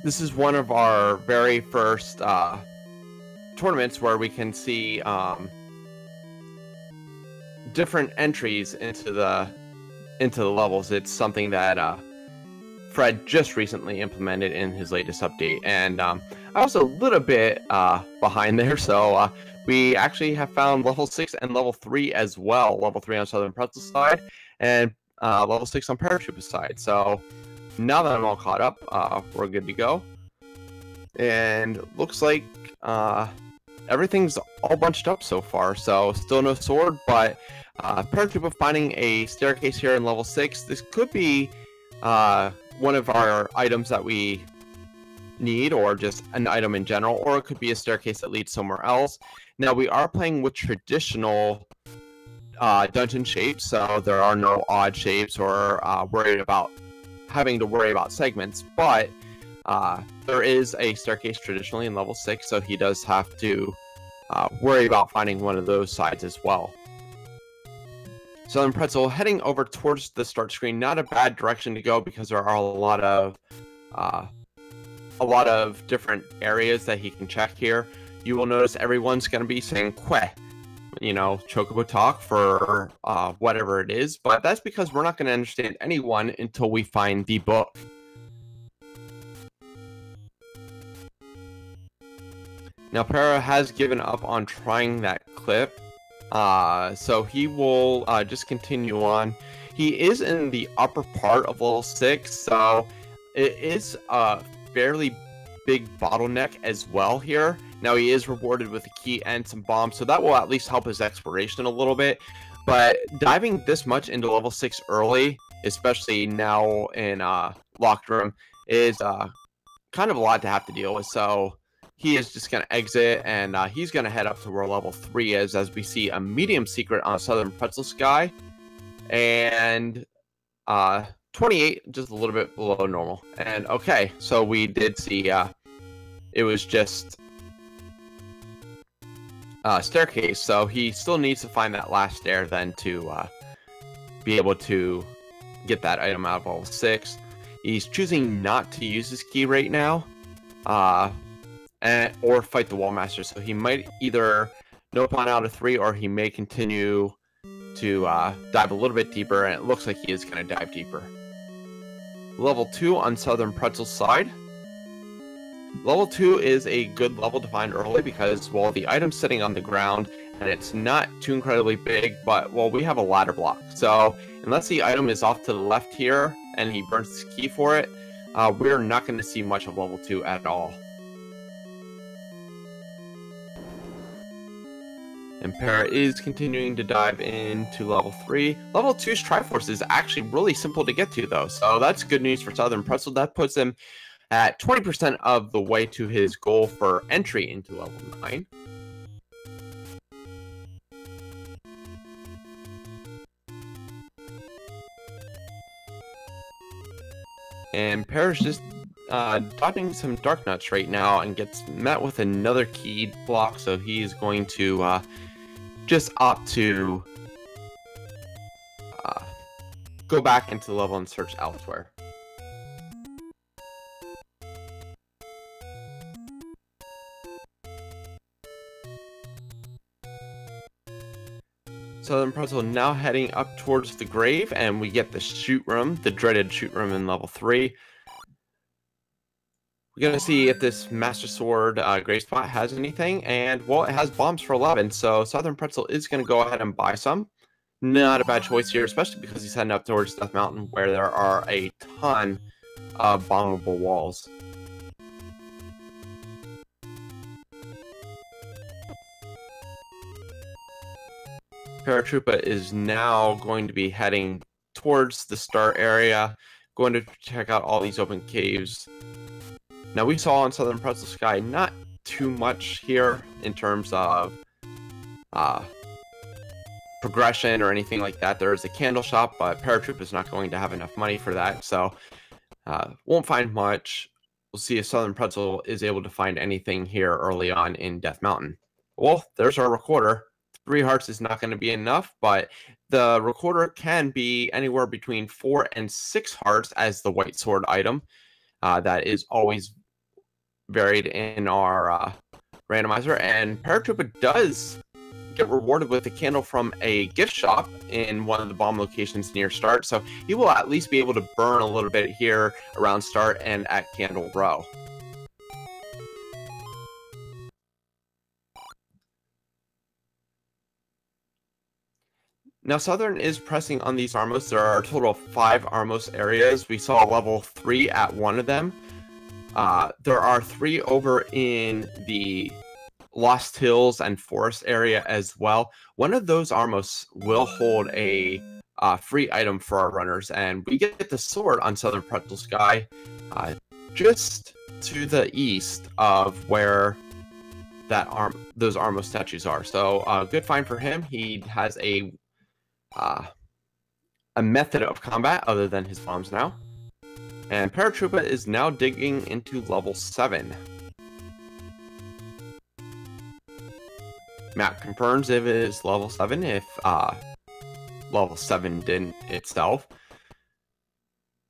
this is one of our very first tournaments where we can see different entries into the levels. It's something that Fred just recently implemented in his latest update, and I was a little bit behind there, so we actually have found level 6 and level 3 as well. Level 3 on SouthernPretzel's side, and level 6 on Paratroopa1's side. So now that I'm all caught up, we're good to go. And looks like everything's all bunched up so far. So still no sword, but Paratroopa finding a staircase here in level 6. This could be one of our items that we need, or just an item in general, or it could be a staircase that leads somewhere else. Now we are playing with traditional dungeon shapes, so there are no odd shapes or having to worry about segments, but there is a staircase traditionally in level 6, so he does have to worry about finding one of those sides as well. SouthernPretzel heading over towards the start screen. Not a bad direction to go because there are a lot of different areas that he can check here. You will notice everyone's going to be saying "queh," Chocobo talk for whatever it is, but that's because we're not going to understand anyone until we find the book. Now, Para has given up on trying that clip, so he will just continue on. He is in the upper part of level 6, so it is a fairly big bottleneck as well here. Now, he is rewarded with a key and some bombs, so that will at least help his exploration a little bit. But diving this much into level 6 early, especially now in Locked Room, is kind of a lot to have to deal with. So he is just going to exit, and he's going to head up to where level 3 is, as we see a medium secret on SouthernPretzel Sky. And 28, just a little bit below normal. And okay, so we did see it was just staircase, so he still needs to find that last stair then to be able to get that item out of level 6. He's choosing not to use his key right now, or fight the Wallmaster, so he might either nope on out of 3, or he may continue to dive a little bit deeper, and it looks like he is going to dive deeper. Level 2 on SouthernPretzel's side. Level 2 is a good level to find early because, well, the item's sitting on the ground, and it's not too incredibly big, but, well, we have a ladder block. So, unless the item is off to the left here, and he burns his key for it, we're not going to see much of level 2 at all. And Para is continuing to dive into level 3. Level 2's Triforce is actually really simple to get to, though, so that's good news for SouthernPretzel. That puts him at 20% of the way to his goal for entry into level 9. And Para's just dodging some Dark Nuts right now and gets met with another key block, so he's going to just opt to go back into the level and search elsewhere. SouthernPretzel now heading up towards the grave, and we get the shoot room, the dreaded shoot room in level 3. We're going to see if this Master Sword grave spot has anything, and, well, it has bombs for 11, so SouthernPretzel is going to go ahead and buy some. Not a bad choice here, especially because he's heading up towards Death Mountain, where there are a ton of bombable walls. Paratroopa is now going to be heading towards the start area, going to check out all these open caves. Now, we saw on SouthernPretzel Sky not too much here in terms of progression or anything like that. There is a candle shop, but Paratroopa is not going to have enough money for that, so won't find much. We'll see if SouthernPretzel is able to find anything here early on in Death Mountain. Well, there's our recorder. 3 hearts is not going to be enough, but the recorder can be anywhere between 4 and 6 hearts as the white sword item. That is always varied in our randomizer, and Paratroopa does get rewarded with a candle from a gift shop in one of the bomb locations near start, so he will at least be able to burn a little bit here around start and at Candle Row. Now, Southern is pressing on these Armos. There are a total of 5 Armos areas. We saw level 3 at one of them. There are 3 over in the Lost Hills and Forest area as well. One of those Armos will hold a free item for our runners, and we get the sword on SouthernPretzel Sky just to the east of where those Armos statues are. So good find for him. He has a method of combat other than his bombs now. And Paratroopa is now digging into level 7. Map confirms if it is level 7, if level 7 didn't itself.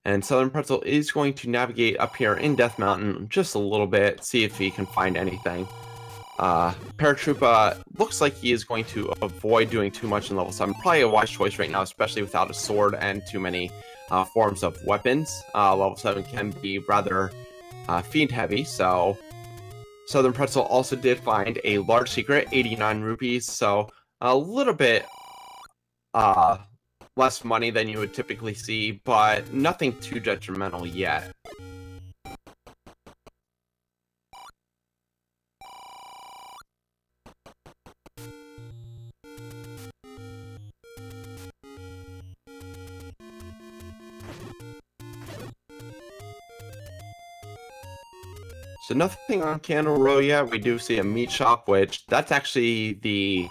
And SouthernPretzel is going to navigate up here in Death Mountain just a little bit, see if he can find anything. Paratroopa looks like he is going to avoid doing too much in level 7. Probably a wise choice right now, especially without a sword and too many forms of weapons. Level 7 can be rather fiend heavy, so SouthernPretzel also did find a large secret, 89 rupees, so a little bit less money than you would typically see, but nothing too detrimental yet. So nothing on Candle Row yet. We do see a meat shop, which that's actually the...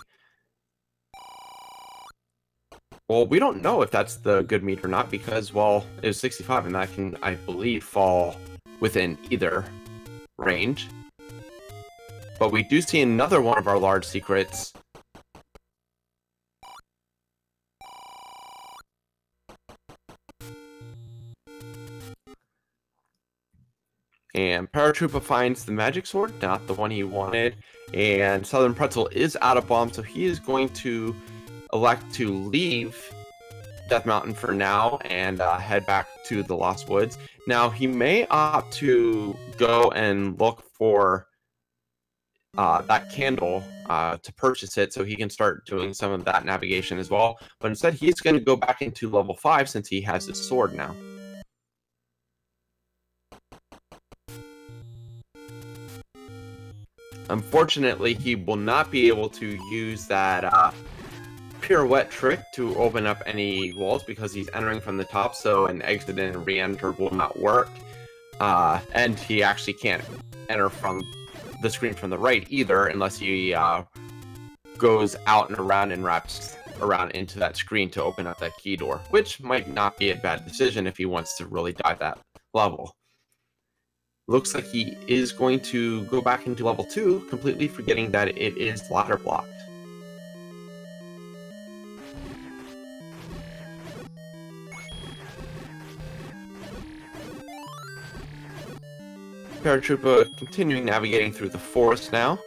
Well, we don't know if that's the good meat or not because, well, it was 65 and that can, I believe, fall within either range. But we do see another one of our large secrets. And Paratroopa finds the magic sword, not the one he wanted. And SouthernPretzel is out of bombs, so he is going to elect to leave Death Mountain for now and head back to the Lost Woods. Now, he may opt to go and look for that candle to purchase it so he can start doing some of that navigation as well. But instead, he's going to go back into level 5 since he has his sword now. Unfortunately, he will not be able to use that pirouette trick to open up any walls because he's entering from the top, so an exit and re-enter will not work. And he actually can't enter from the screen from the right either unless he goes out and wraps around into that screen to open up that key door, which might not be a bad decision if he wants to really dive that level. Looks like he is going to go back into level 2, completely forgetting that it is ladder blocked. Paratroopa continuing navigating through the forest now.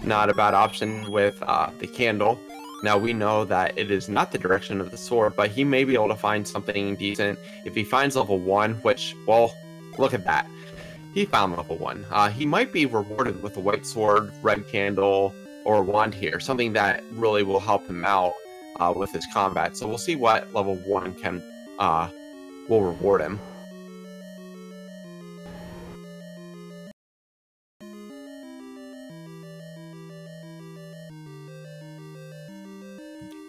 Not a bad option with the candle. Now we know that it is not the direction of the sword, but he may be able to find something decent. If he finds level 1, which, well, look at that. He found level 1. He might be rewarded with a white sword, red candle, or a wand here. Something that really will help him out with his combat. So we'll see what level 1 can will reward him.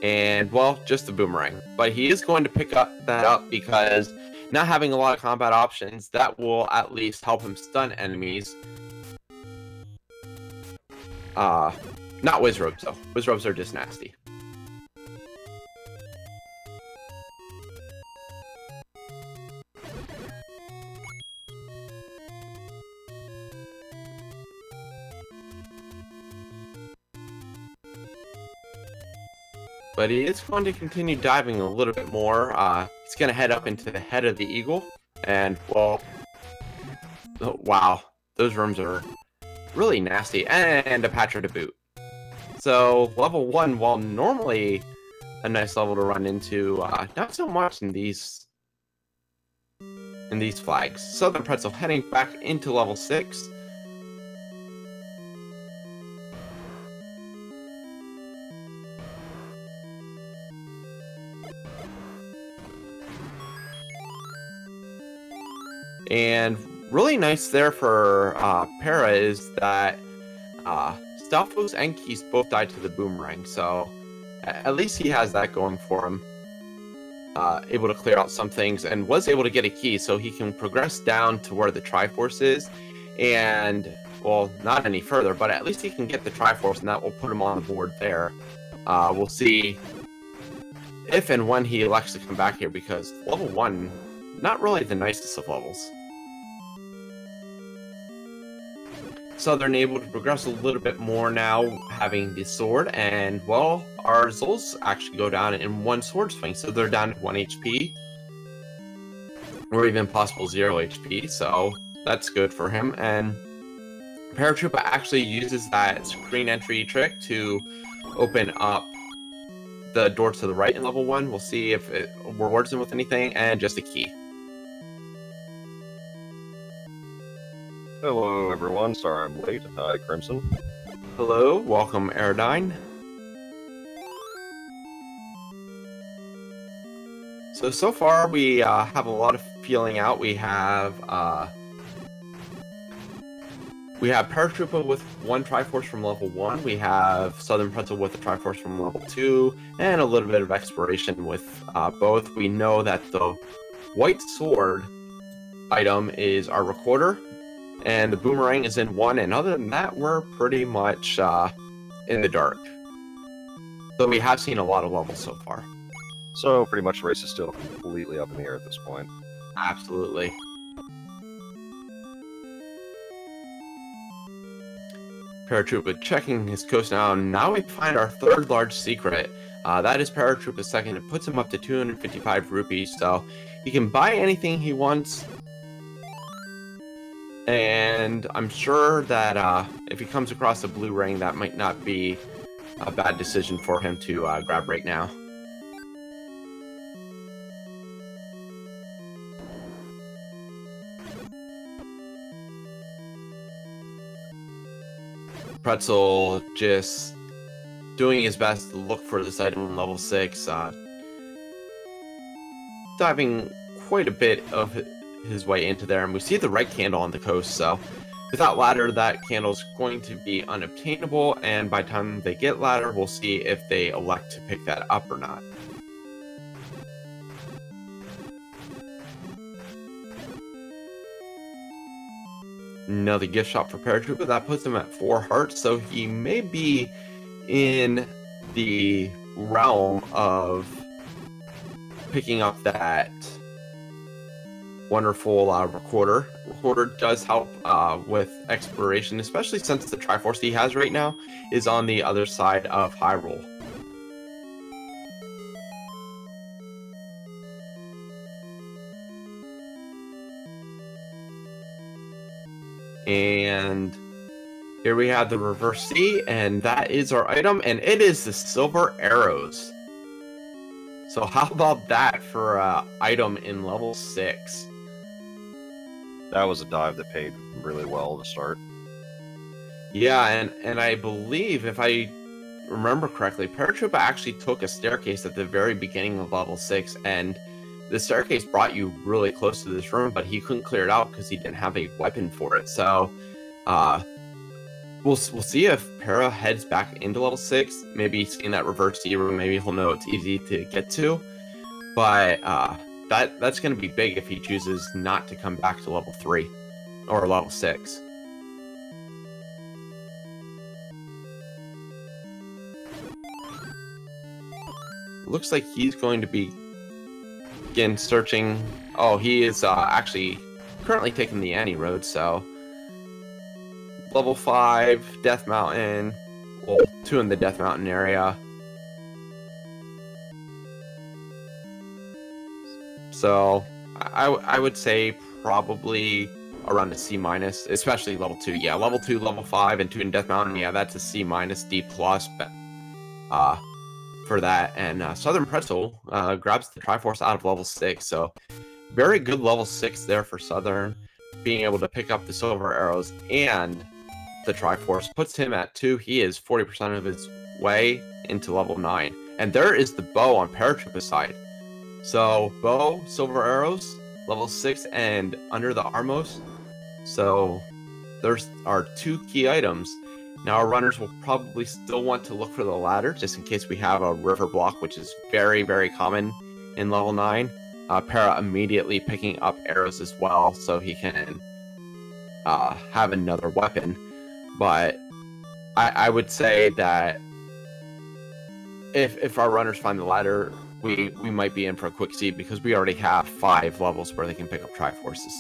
And, well, just a boomerang. But he is going to pick that up because not having a lot of combat options, that will at least help him stun enemies. Not Wizrobes, though. Wizrobes are just nasty. But he is going to continue diving a little bit more. He's going to head up into the head of the eagle. And, well, oh, wow. those rooms are really nasty, and a patcher to boot. So level 1, while normally a nice level to run into, not so much in these flags. SouthernPretzel heading back into level 6. And really nice there for Para is that Stalfos and Keys both died to the boomerang, so at least he has that going for him. Able to clear out some things and was able to get a key, so he can progress down to where the Triforce is, and, well, not any further, but at least he can get the Triforce, and that will put him on the board there. We'll see if and when he elects to come back here, because level 1, not really the nicest of levels. Southern able to progress a little bit more now, having the sword, and, well, our Zols actually go down in 1 sword swing, so they're down to 1 HP, or even possible 0 HP, so that's good for him. And Paratroopa actually uses that screen entry trick to open up the door to the right in level 1. We'll see if it rewards him with anything, and just a key. Hello, everyone. Sorry I'm late. Hi, Crimson. Hello, welcome, Aerodyne. So far we have a lot of feeling out. We have Paratroopa with 1 Triforce from level 1. We have SouthernPretzel with a Triforce from level 2, and a little bit of exploration with both. We know that the white sword item is our recorder, and the boomerang is in 1, and other than that, we're pretty much in the dark. So we have seen a lot of levels so far. So, pretty much the race is still completely up in the air at this point. Absolutely. Paratroopa checking his coast now. Now we find our 3rd large secret. That is Paratroopa's 2nd. It puts him up to 255 rupees, so he can buy anything he wants. And I'm sure that if he comes across a blue ring, that might not be a bad decision for him to grab right now. Pretzel just doing his best to look for this item in level 6, diving quite a bit of his way into there, and we see the red candle on the coast, so without ladder, that candle's going to be unobtainable, and by the time they get ladder, we'll see if they elect to pick that up or not. Another gift shop for Paratroopa, that puts him at 4 hearts, so he may be in the realm of picking up that wonderful recorder. Recorder does help with exploration, especially since the Triforce he has right now is on the other side of Hyrule. And here we have the reverse C, and that is our item, and it is the silver arrows. So how about that for item in level 6? That was a dive that paid really well to start. Yeah, and I believe, if I remember correctly, Paratroopa actually took a staircase at the very beginning of level 6, and the staircase brought you really close to this room, but he couldn't clear it out because he didn't have a weapon for it. So, we'll see if Para heads back into level 6. Maybe seeing that reverse D room, maybe he'll know it's easy to get to. But that's going to be big if he chooses not to come back to level 3 or level 6. Looks like he's going to be again searching. Oh, he is actually currently taking the Annie Road, so level 5, Death Mountain, well, 2 in the Death Mountain area. So I would say probably around a C-, especially level 2. Yeah, level 2, level 5, and 2 in Death Mountain, yeah, that's a C-, D+, for that. And SouthernPretzel grabs the Triforce out of level 6, so very good level 6 there for Southern. Being able to pick up the silver arrows and the Triforce puts him at 2. He is 40% of his way into level 9. And there is the bow on Paratroopa side. So, bow, silver arrows, level 6, and under the Armos. So, there's our 2 key items. Now, our runners will probably still want to look for the ladder, just in case we have a river block, which is very, very common in level 9. Para immediately picking up arrows as well, so he can have another weapon. But I would say that if our runners find the ladder, we might be in for a quick seed, because we already have 5 levels where they can pick up Triforces.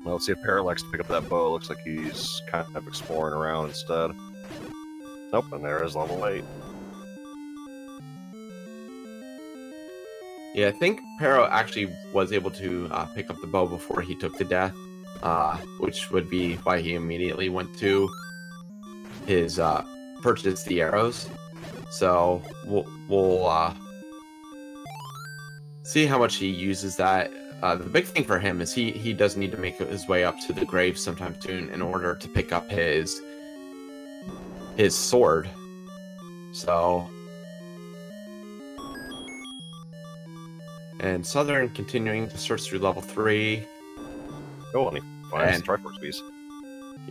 Well, let's see if Para likes to pick up that bow. Looks like he's kind of exploring around instead. Nope, and there is level 8. Yeah, I think Pero actually was able to pick up the bow before he took the death, which would be why he immediately went to his purchase the arrows. So we'll see how much he uses that. The big thing for him is he does need to make his way up to the grave sometime soon in order to pick up his sword. So, and Southern continuing to search through level 3. Oh, and he finds the Triforce piece.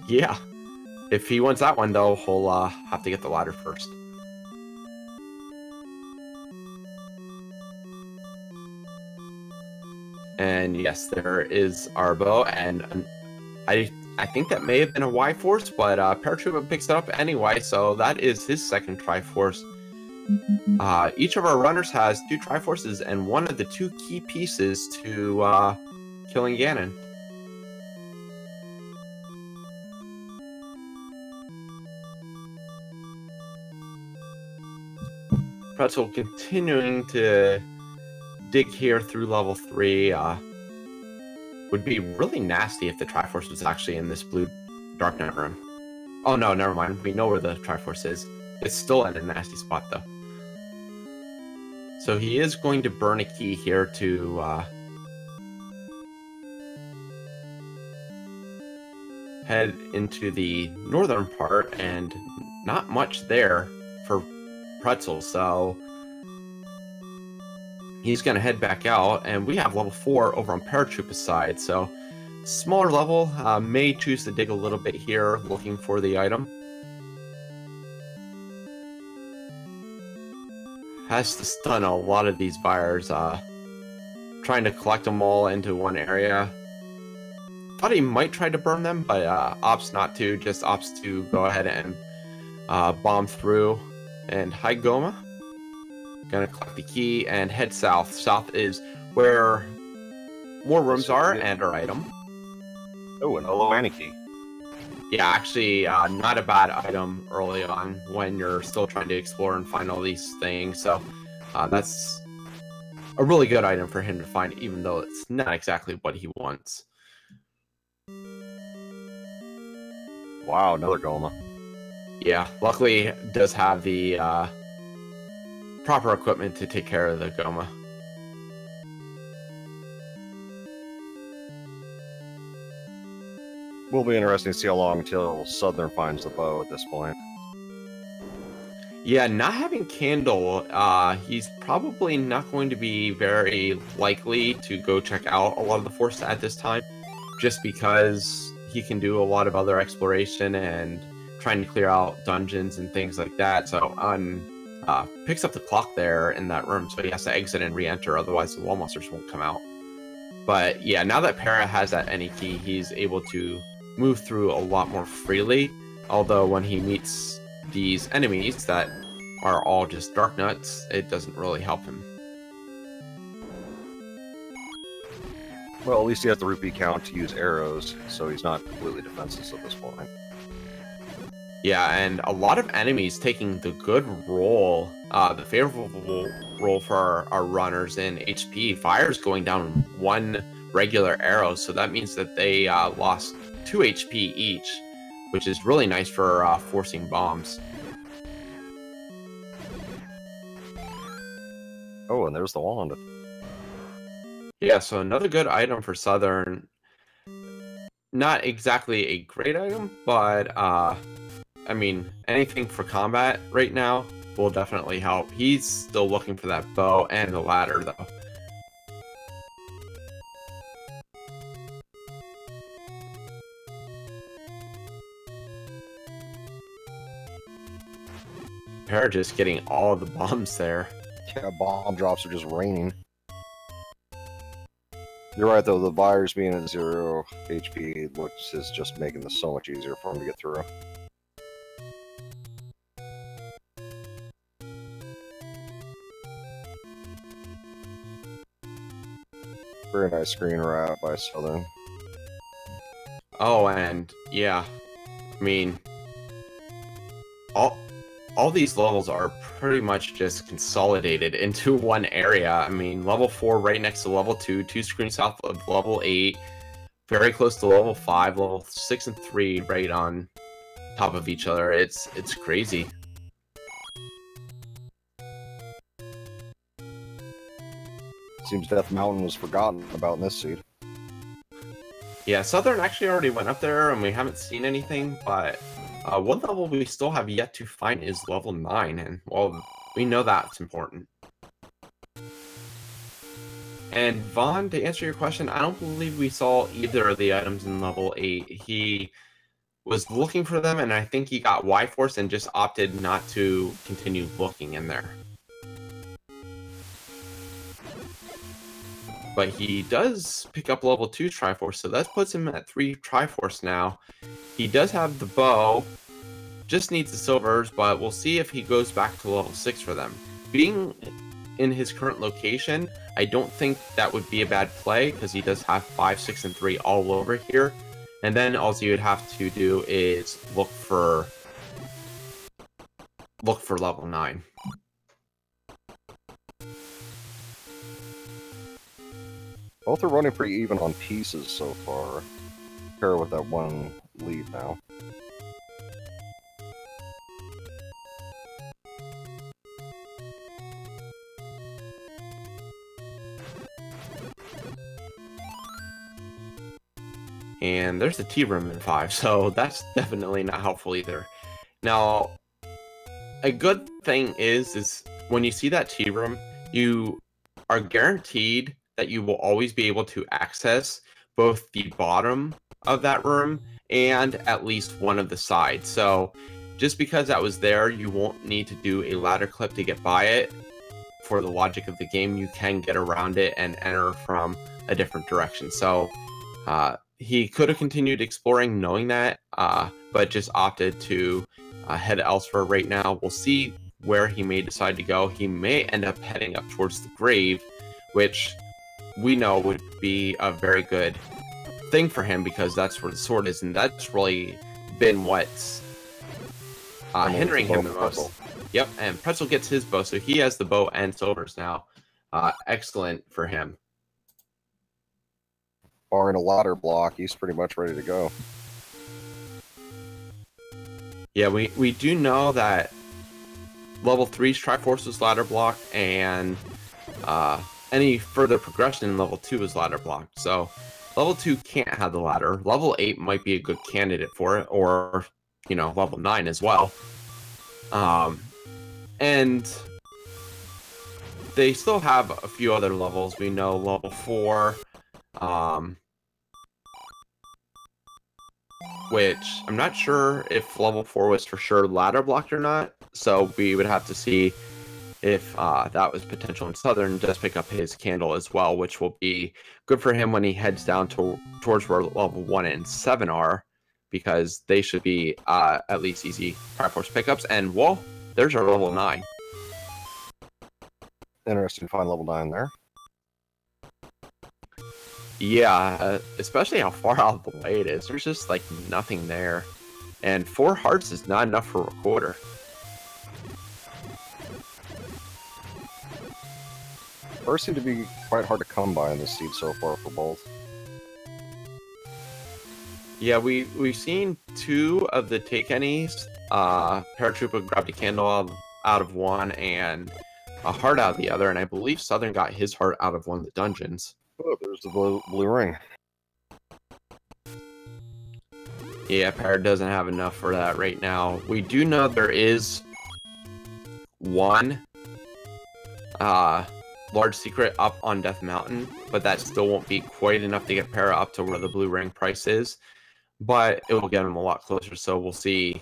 Yeah. If he wants that one, though, he'll have to get the ladder first. And yes, there is our bow, and I think that may have been a Y-Force, but Paratroopa picks it up anyway, so that is his second Triforce. Each of our runners has 2 Triforces and one of the 2 key pieces to killing Ganon. Pretzel continuing to dig here through level 3. Would be really nasty if the Triforce was actually in this blue Dark Knight room. Oh no, never mind. We know where the Triforce is. It's still in a nasty spot though. So he is going to burn a key here to head into the northern part, and not much there for Pretzel, so he's going to head back out, and we have level 4 over on Paratroopa's side, so smaller level, may choose to dig a little bit here, looking for the item. Has to stun a lot of these buyers, trying to collect them all into one area. Thought he might try to burn them, but opts not to, just opts to go ahead and bomb through. And hi, Goma. Gonna collect the key and head south. South is where more rooms are and our item. Oh, an Oloani key. Yeah, actually, not a bad item early on when you're still trying to explore and find all these things. So that's a really good item for him to find, even though it's not exactly what he wants. Wow, another Goma. Yeah, luckily it does have the proper equipment to take care of the Goma. Will be interesting to see how long until Southern finds the bow at this point. Yeah, not having Candle, he's probably not going to be very likely to go check out a lot of the Force at this time, just because he can do a lot of other exploration and trying to clear out dungeons and things like that. So picks up the clock there in that room, so he has to exit and re-enter, otherwise the wall monsters won't come out. But yeah, now that Para has that any key, he's able to move through a lot more freely, although when he meets these enemies that are all just dark nuts, it doesn't really help him. Well, at least he has the rupee count to use arrows, so he's not completely defenseless at this point. Yeah, and a lot of enemies taking the good role, the favorable role for our runners in HP. Fire's going down one regular arrow, so that means that they lost 2 HP each, which is really nice for forcing bombs. Oh, and there's the wand. Yeah, so another good item for Southern. Not exactly a great item, but I mean, anything for combat right now will definitely help. He's still looking for that bow and the ladder, though. They're just getting all the bombs there. Yeah, bomb drops are just raining. You're right, though. The virus being at 0 HP, which is just making this so much easier for him to get through. Very nice screen wrap by Southern. Oh, and yeah, I mean, all these levels are pretty much just consolidated into one area. I mean, level 4 right next to level 2, 2 screens south of level 8, very close to level 5, level 6 and 3 right on top of each other. It's crazy. Seems Death Mountain was forgotten about in this seed. Yeah, Southern actually already went up there, and we haven't seen anything, but one level we still have yet to find is level 9, and, well, we know that's important. And Vaughn, to answer your question, I don't believe we saw either of the items in level 8. He was looking for them, and I think he got Y-Force and just opted not to continue looking in there. But he does pick up level 2 Triforce, so that puts him at 3 Triforce now. He does have the bow, just needs the silvers, but we'll see if he goes back to level 6 for them. Being in his current location, I don't think that would be a bad play, because he does have 5, 6, and 3 all over here. And then all you would have to do is look for level 9. Both are running pretty even on pieces so far. Pair with that one lead now. And there's a T-room in 5, so that's definitely not helpful either. Now, a good thing is when you see that T-room, you are guaranteed that you will always be able to access both the bottom of that room and at least one of the sides. So just because that was there, you won't need to do a ladder clip to get by it. For the logic of the game, you can get around it and enter from a different direction. So he could have continued exploring knowing that, but just opted to head elsewhere right now. We'll see where he may decide to go. He may end up heading up towards the grave, which we know would be a very good thing for him because that's where the sword is, and that's really been what's hindering him the most. Yep, and Pretzel gets his bow, so he has the bow and silvers now. Excellent for him. Barring a ladder block, he's pretty much ready to go. Yeah, we do know that level 3's Triforce is ladder block, and any further progression in level 2 is ladder blocked. So level 2 can't have the ladder. Level 8 might be a good candidate for it, or, you know, level 9 as well. And they still have a few other levels. We know level 4, which I'm not sure if level 4 was for sure ladder blocked or not. So we would have to see if that was potential. And Southern does pick up his candle as well, which will be good for him when he heads down towards where level 1 and 7 are, because they should be at least easy Triforce pickups. And, well, there's our level 9. Interesting to find level 9 there. Yeah, especially how far out of the way it is. There's just, like, nothing there. And 4 hearts is not enough for a Recorder. First seem to be quite hard to come by in this seed so far for both. Yeah, we've seen 2 of the take any's. Paratroopa grabbed a candle out of one and a heart out of the other, and I believe Southern got his heart out of one of the dungeons. Oh, there's the blue ring. Yeah, Parrot doesn't have enough for that right now. We do know there is one large secret up on Death Mountain, but that still won't be quite enough to get Parrot up to where the blue ring price is. But it will get him a lot closer, so we'll see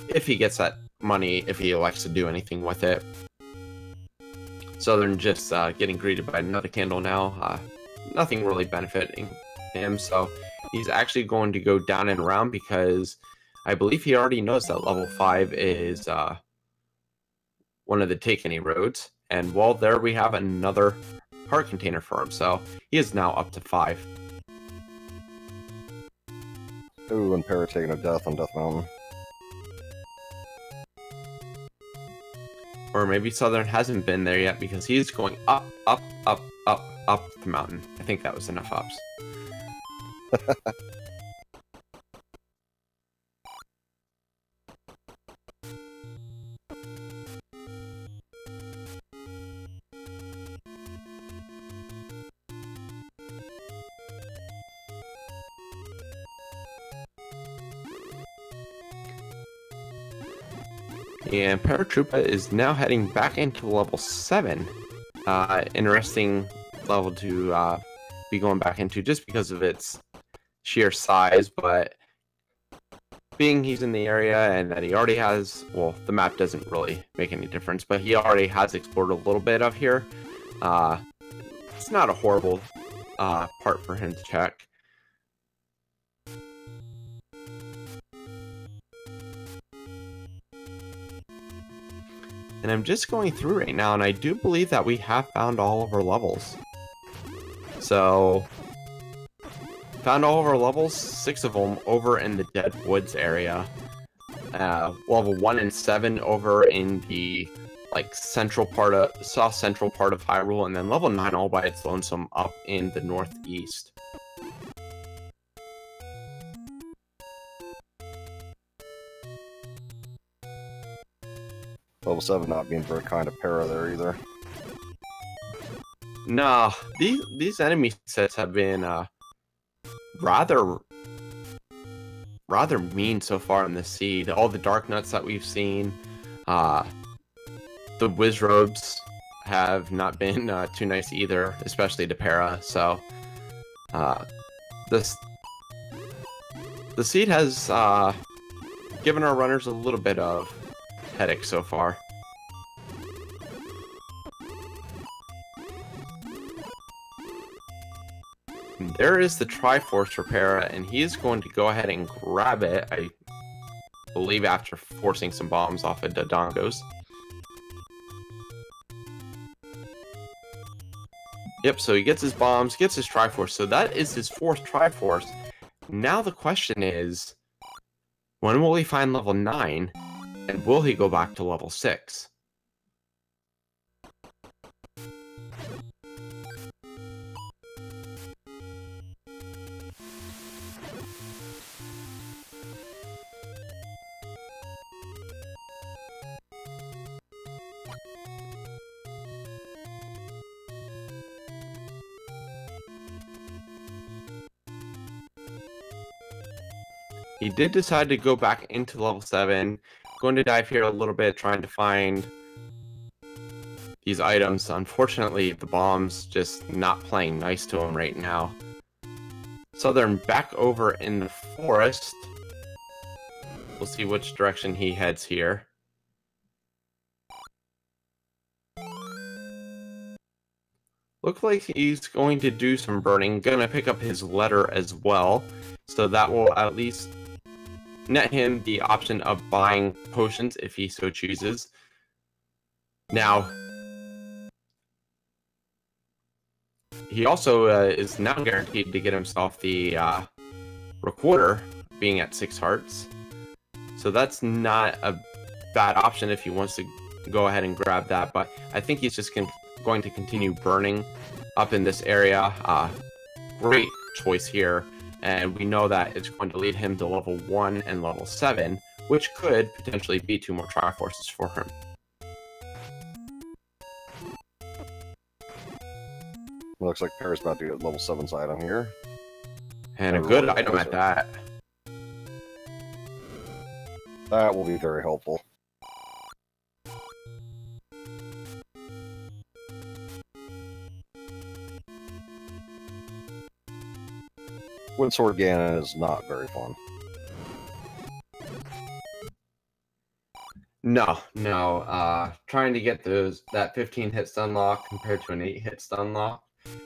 if he gets that money, if he elects to do anything with it. Southern just getting greeted by another candle now. Nothing really benefiting him, so he's actually going to go down and around because I believe he already knows that level 5 is one of the take any roads. And while there, we have another heart container for him, so he is now up to 5. Ooh, and Parrot taking a death on Death Mountain. Or maybe Southern hasn't been there yet because he's going up, up, up, up, up the mountain. I think that was enough ups. And Paratroopa is now heading back into level 7. Interesting level to be going back into just because of its sheer size, but being he's in the area and that he already has, well, the map doesn't really make any difference, but he already has explored a little bit of here. It's not a horrible part for him to check. And I'm just going through right now, and I do believe that we have found all of our levels. So, found all of our levels, 6 of them over in the Dead Woods area. Level 1 and 7 over in the central part of south central part of Hyrule, and then level 9 all by its lonesome up in the northeast. Level 7 not being very kind of para there either. Nah, these enemy sets have been rather mean so far in the seed. All the dark nuts that we've seen, the whiz robes have not been too nice either, especially to para. So the seed has given our runners a little bit of headache so far. There is the Triforce for Para, and he is going to go ahead and grab it, I believe, after forcing some bombs off of Dodongos. Yep, so he gets his bombs, gets his Triforce, so that is his 4th Triforce. Now the question is, when will he find level 9? And will he go back to level 6? He did decide to go back into level 7. Going to dive here a little bit, trying to find these items. Unfortunately, the bomb's just not playing nice to him right now. Southern back over in the forest. We'll see which direction he heads here. Looks like he's going to do some burning. Gonna pick up his letter as well. So that will at least net him the option of buying potions if he so chooses. Now, he also is now guaranteed to get himself the Recorder, being at 6 hearts. So that's not a bad option if he wants to go ahead and grab that, but I think he's just going to continue burning up in this area. Great choice here, and we know that it's going to lead him to level 1 and level 7, which could potentially be 2 more Triforces for him. Looks like Para's about to get level 7's item here. And a good item at that. That will be very helpful. Wood Sword Ganon is not very fun. No. Trying to get that 15-hit stun lock compared to an 8-hit stun lock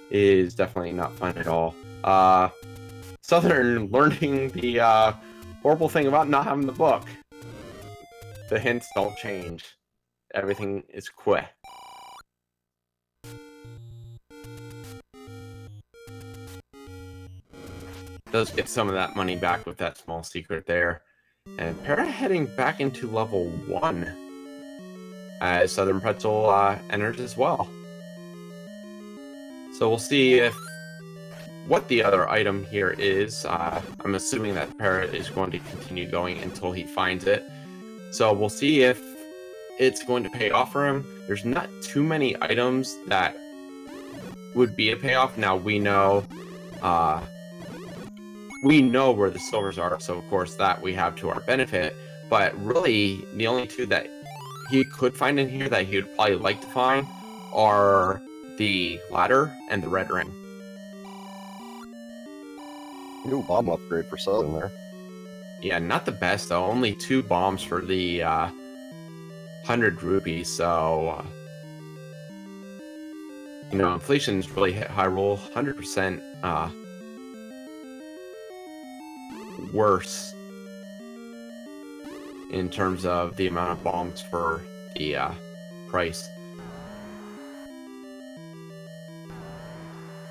is definitely not fun at all. Southern learning the horrible thing about not having the book. The hints don't change. Everything is quick. Does get some of that money back with that small secret there. And Para heading back into level 1 as SouthernPretzel enters as well. So we'll see what the other item here is. I'm assuming that Para is going to continue going until he finds it. So we'll see if it's going to pay off for him. There's not too many items that would be a payoff. Now we know where the silvers are, so of course that we have to our benefit. But really, the only two that he could find in here that he would probably like to find are the ladder and the red ring. New bomb upgrade for Southern there. Yeah, not the best though. Only 2 bombs for the 100 rupees. So inflation's really hit high roll. 100% worse in terms of the amount of bombs for the price.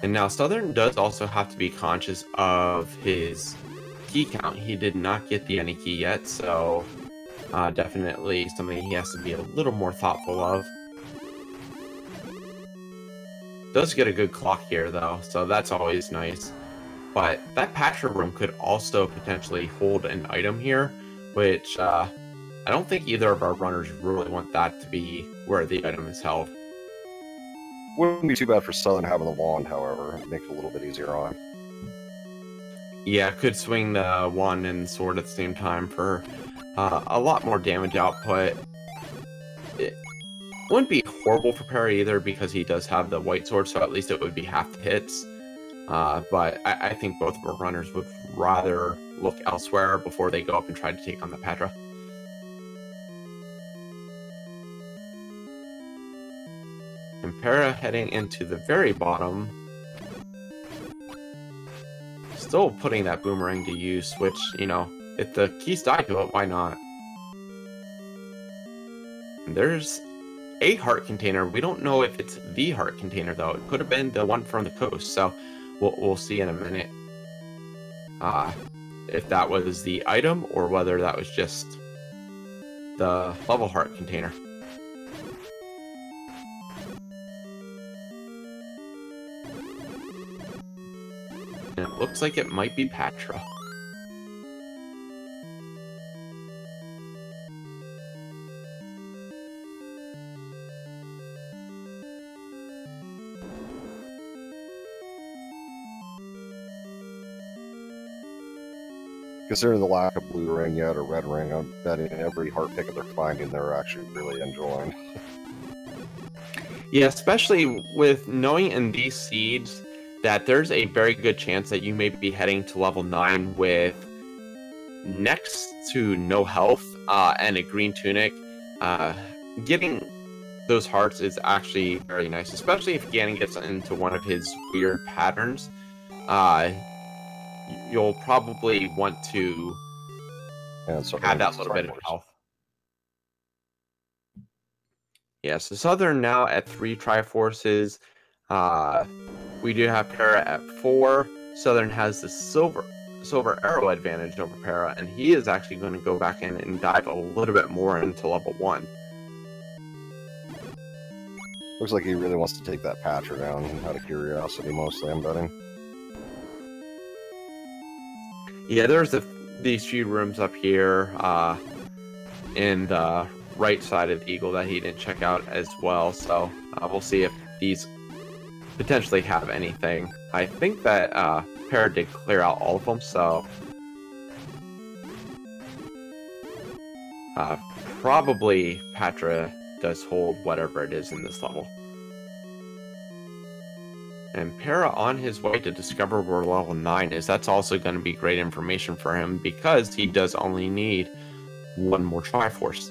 And now Southern does also have to be conscious of his key count. He did not get the any key yet, so definitely something he has to be a little more thoughtful of. Does get a good clock here though, so that's always nice. But that Paratroopa room could also potentially hold an item here, which I don't think either of our runners really want that to be where the item is held. Wouldn't be too bad for Southern having the wand, however. It'd make it a little bit easier on him. Yeah, could swing the wand and sword at the same time for a lot more damage output. It wouldn't be horrible for Para either because he does have the white sword, so at least it would be half the hits. But I think both of our runners would rather look elsewhere before they go up and try to take on the Patra. And Para heading into the very bottom. Still putting that boomerang to use, which, if the keys die to it, why not? And there's a heart container. We don't know if it's the heart container, though. It could have been the one from the coast, so we'll see in a minute if that was the item or whether that was just the level heart container. And it looks like it might be Patra. Considering the lack of blue ring yet or red ring, I'm betting every heart ticket they're finding they're actually really enjoying. Yeah, especially with knowing in these seeds that there's a very good chance that you may be heading to level 9 with next to no health and a green tunic. Getting those hearts is actually very nice, especially if Ganon gets into one of his weird patterns. You'll probably want to have that little bit of health. Yeah, so Southern now at 3 Triforces. We do have Para at 4. Southern has the silver arrow advantage over Para, and he is actually going to go back in and dive a little bit more into level 1. Looks like he really wants to take that Patcher down out of curiosity, mostly, I'm betting. Yeah, there's these few rooms up here in the right side of the Eagle that he didn't check out as well, so we'll see if these potentially have anything. I think that Para did clear out all of them, so probably Patra does hold whatever it is in this level. And Para on his way to discover where level 9 is. That's also going to be great information for him because he does only need one more Triforce.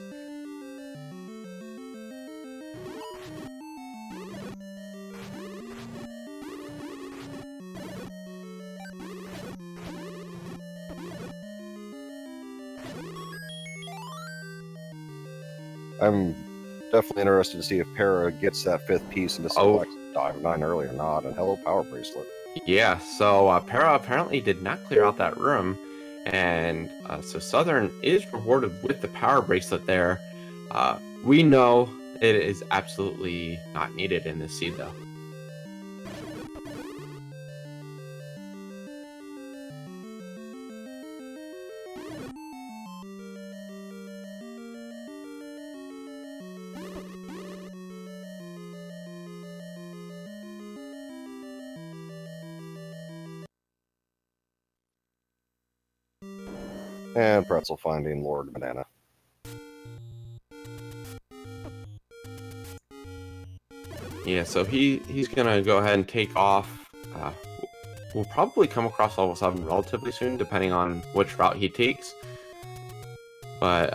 I'm definitely interested to see if Para gets that 5th piece and decides to dive 9 early or not. And hello, Power Bracelet. Yeah, so Para apparently did not clear out that room, and so Southern is rewarded with the Power Bracelet there. We know it is absolutely not needed in this seed, though. And Pretzel finding Lord Banana. Yeah, so he's gonna go ahead and take off. We'll probably come across level 7 relatively soon, depending on which route he takes. But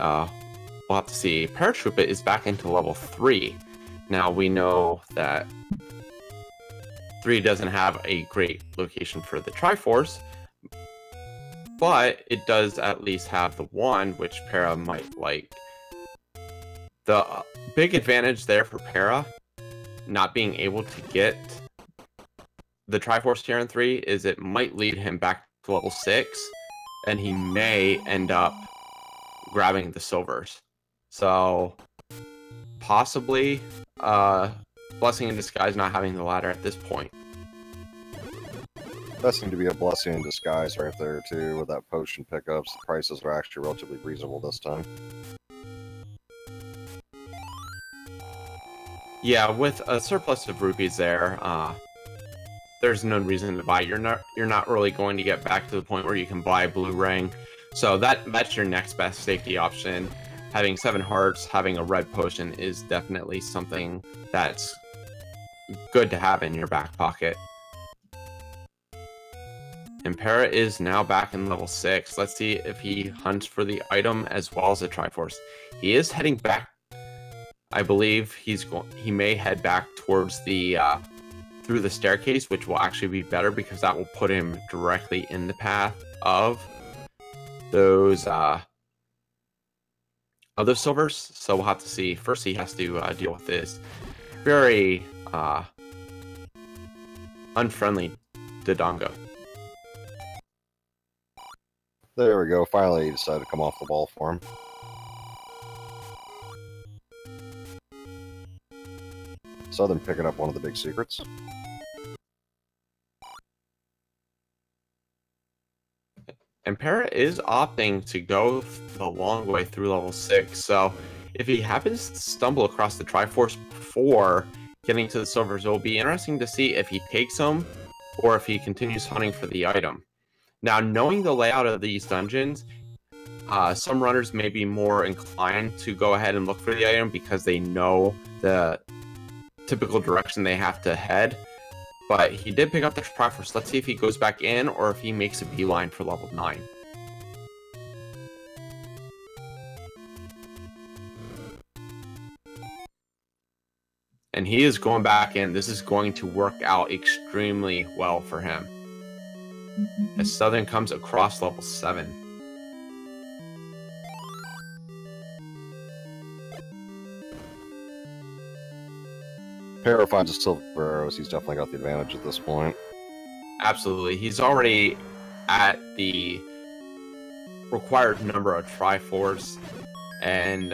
we'll have to see. Paratroopa is back into level 3. Now we know that 3 doesn't have a great location for the Triforce, but it does at least have the 1, which Para might like. The big advantage there for Para, not being able to get the Triforce here in 3, is it might lead him back to level 6, and he may end up grabbing the silvers. So, possibly, blessing in disguise not having the ladder at this point. That seemed to be a blessing in disguise right there, too, with that potion pickups. The prices are actually relatively reasonable this time. Yeah, with a surplus of rupees there, there's no reason to buy. You're not really going to get back to the point where you can buy Blue Ring. So that's your next best safety option. Having 7 hearts, having a red potion is definitely something that's good to have in your back pocket. And Para is now back in level 6. Let's see if he hunts for the item as well as the Triforce. He is heading back. I believe he may head back towards the through the staircase, which will actually be better because that will put him directly in the path of those other silvers. So we'll have to see. First, he has to deal with this very unfriendly Dodongo. There we go. Finally, he decided to come off the ball for him. Southern picking up one of the big secrets. And Para is opting to go the long way through level 6, so if he happens to stumble across the Triforce before getting to the silvers, it will be interesting to see if he takes them or if he continues hunting for the item. Now, knowing the layout of these dungeons, some runners may be more inclined to go ahead and look for the item because they know the typical direction they have to head. But he did pick up the Triforce. Let's see if he goes back in or if he makes a beeline for level 9. And he is going back in. This is going to work out extremely well for him, as Southern comes across level 7. Para finds a silver arrows. He's definitely got the advantage at this point. Absolutely. He's already at the required number of Triforce, and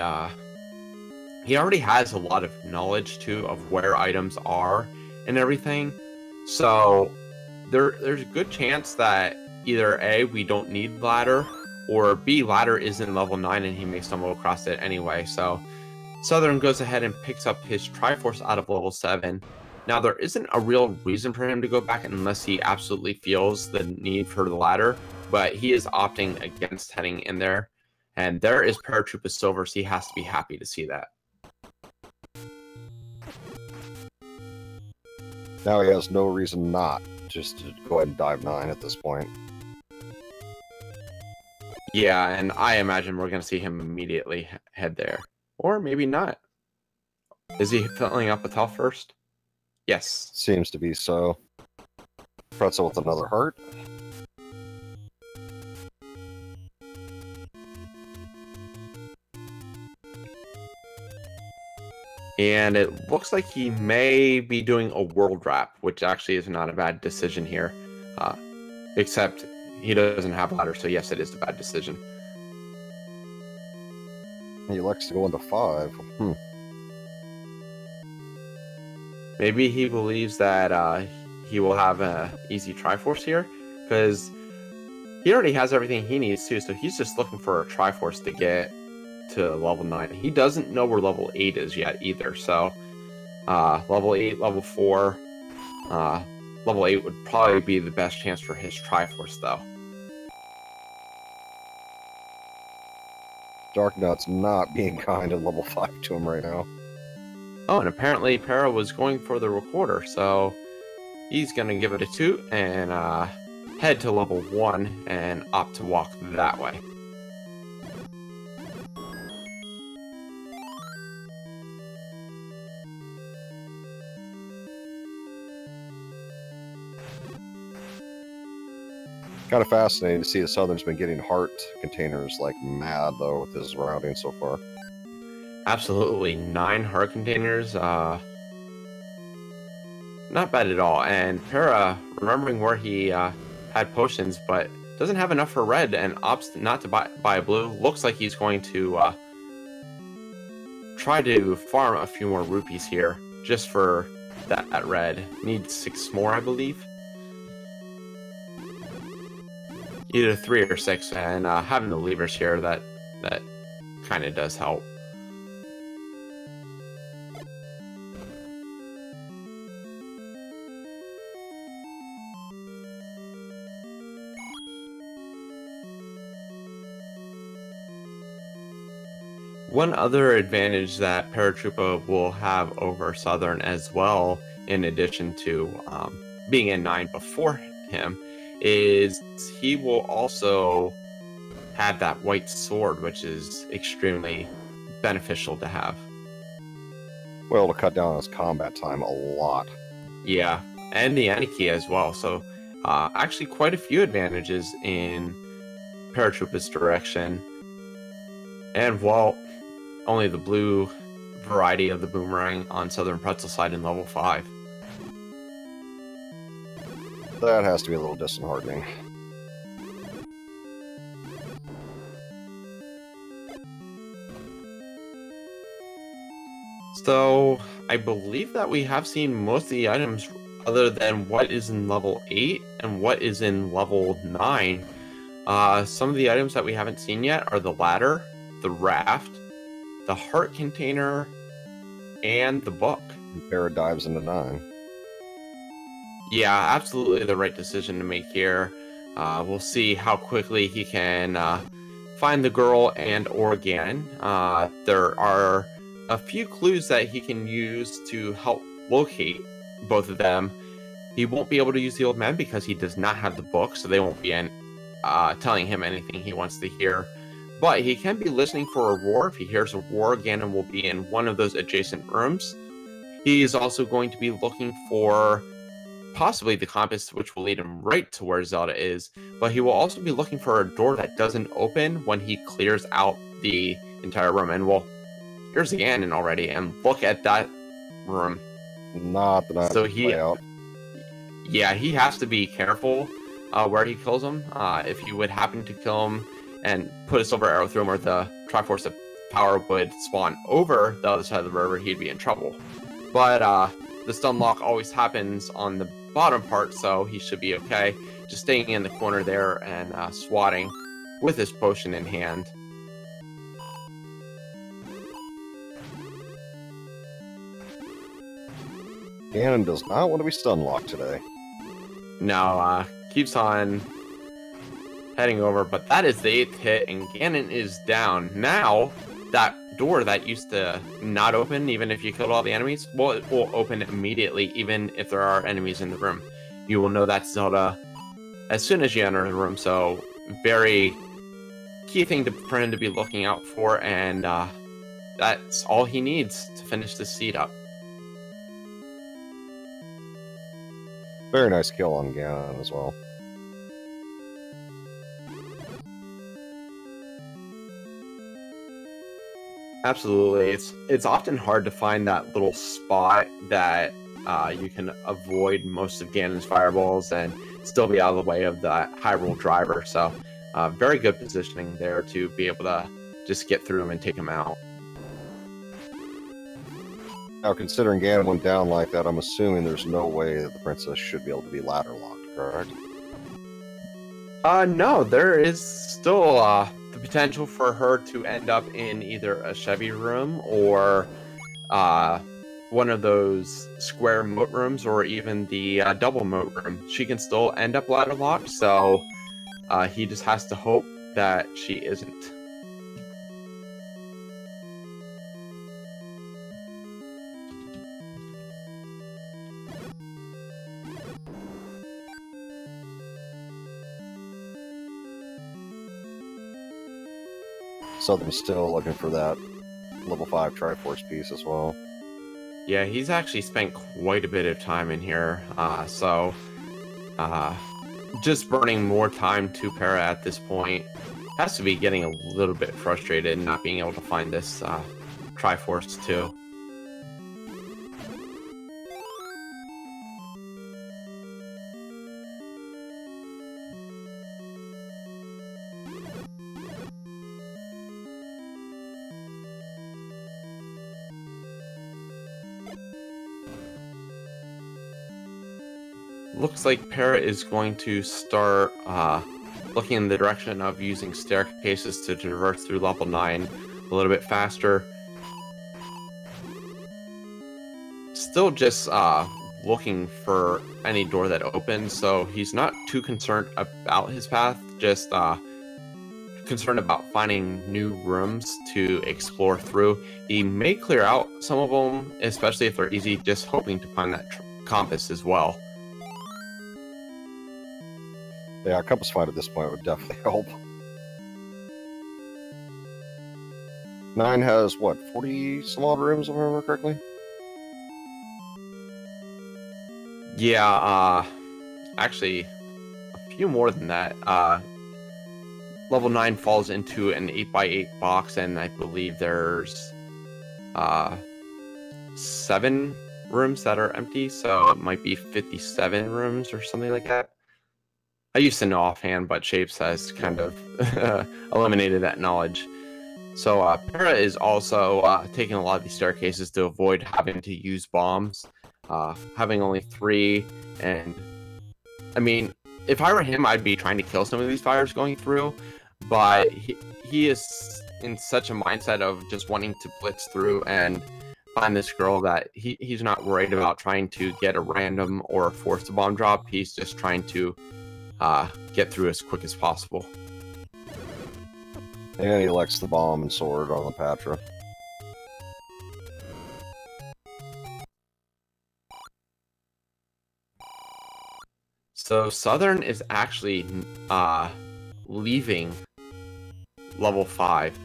he already has a lot of knowledge too of where items are and everything. So there's a good chance that either A, we don't need ladder, or B, ladder is in level 9 and he may stumble across it anyway. So Southern goes ahead and picks up his Triforce out of level 7. Now, there isn't a real reason for him to go back unless he absolutely feels the need for the ladder, but he is opting against heading in there. And there is Paratroopa Silver, so he has to be happy to see that. Now he has no reason not just to go ahead and dive 9 at this point. Yeah, and I imagine we're going to see him immediately head there. Or maybe not. Is he filling up with health first? Yes. Seems to be so. Pretzel with another heart. And it looks like he may be doing a world wrap, which actually is not a bad decision here. Except he doesn't have ladder, so yes, it is a bad decision. He elects to go into 5. Maybe he believes that he will have an easy Triforce here, because he already has everything he needs too, so he's just looking for a Triforce to get to level 9. He doesn't know where level 8 is yet either, so level 8, level 4, level 8 would probably be the best chance for his Triforce though. Darknut's not being kind at level 5 to him right now. Oh, and apparently Para was going for the recorder, so he's going to give it a toot and head to level 1 and opt to walk that way. Kind of fascinating to see the Southern's been getting heart containers like mad, though, with his routing so far. Absolutely, 9 heart containers, not bad at all. And Para, remembering where he had potions, but doesn't have enough for red and opts not to buy a blue. Looks like he's going to try to farm a few more rupees here, just for that red. Needs 6 more, I believe. Either 3 or 6, and having the levers here, that kind of does help. One other advantage that Paratroopa will have over Southern as well, in addition to being in 9 before him, is he will also have that white sword, which is extremely beneficial to have. Well, to cut down on his combat time a lot. Yeah, and the Aniki as well. So actually quite a few advantages in Paratroopa's direction. And while only the blue variety of the boomerang on SouthernPretzel side in level 5. That has to be a little disheartening. So, I believe that we have seen most of the items other than what is in level 8 and what is in level 9. Some of the items that we haven't seen yet are the ladder, the raft, the heart container, and the book. And Para dives into 9. Yeah, absolutely the right decision to make here. We'll see how quickly he can find the girl and or Ganon. There are a few clues that he can use to help locate both of them. He won't be able to use the old man because he does not have the book, so they won't be telling him anything he wants to hear. But he can be listening for a roar. If he hears a roar, Ganon will be in one of those adjacent rooms. He is also going to be looking for possibly the compass, which will lead him right to where Zelda is. But he will also be looking for a door that doesn't open when he clears out the entire room. And well, here's Ganon already, and look at that room. Not that I so he, out. yeah, he has to be careful where he kills him. If you would happen to kill him and put a silver arrow through him, or the Triforce of Power would spawn over the other side of the river, he'd be in trouble. But the stun lock always happens on the bottom part, so he should be okay. Just staying in the corner there and swatting with his potion in hand. Ganon does not want to be stun locked today. No, keeps on heading over, but that is the 8th hit, and Ganon is down. Now, that door that used to not open, even if you killed all the enemies, well, it will open immediately, even if there are enemies in the room. You will know that's Zelda as soon as you enter the room, so very key thing for him to be looking out for, and that's all he needs to finish this seed up. Very nice kill on Ganon as well. Absolutely. It's often hard to find that little spot that you can avoid most of Ganon's fireballs and still be out of the way of the Hyrule driver. So very good positioning there to be able to just get through him and take him out. Now, considering Ganon went down like that, I'm assuming there's no way that the princess should be able to be ladder locked, correct? No, there is still the potential for her to end up in either a Chevy room or one of those square moat rooms, or even the double moat room. She can still end up ladder locked, so he just has to hope that she isn't. Southern's still looking for that level 5 Triforce piece as well. Yeah, he's actually spent quite a bit of time in here, so just burning more time to Para at this point has to be getting a little bit frustrated and not being able to find this Triforce too. Looks like Para is going to start looking in the direction of using staircases to traverse through level 9 a little bit faster. Still just looking for any door that opens, so he's not too concerned about his path, just concerned about finding new rooms to explore through. He may clear out some of them, especially if they're easy, just hoping to find that compass as well. Yeah, a compass find at this point would definitely help. 9 has, what, 40 some odd rooms, if I remember correctly? Yeah, actually, a few more than that. Level 9 falls into an 8x8 box, and I believe there's 7 rooms that are empty, so it might be 57 rooms or something like that. I used to know offhand, but Shapes has kind of eliminated that knowledge. So Para is also taking a lot of these staircases to avoid having to use bombs. Having only 3, and I mean, if I were him, I'd be trying to kill some of these fires going through, but he is in such a mindset of just wanting to blitz through and find this girl that he's not worried about trying to get a random or force a bomb drop. He's just trying to get through as quick as possible. And he elects the bomb and sword on the Patra. So Southern is actually leaving level 5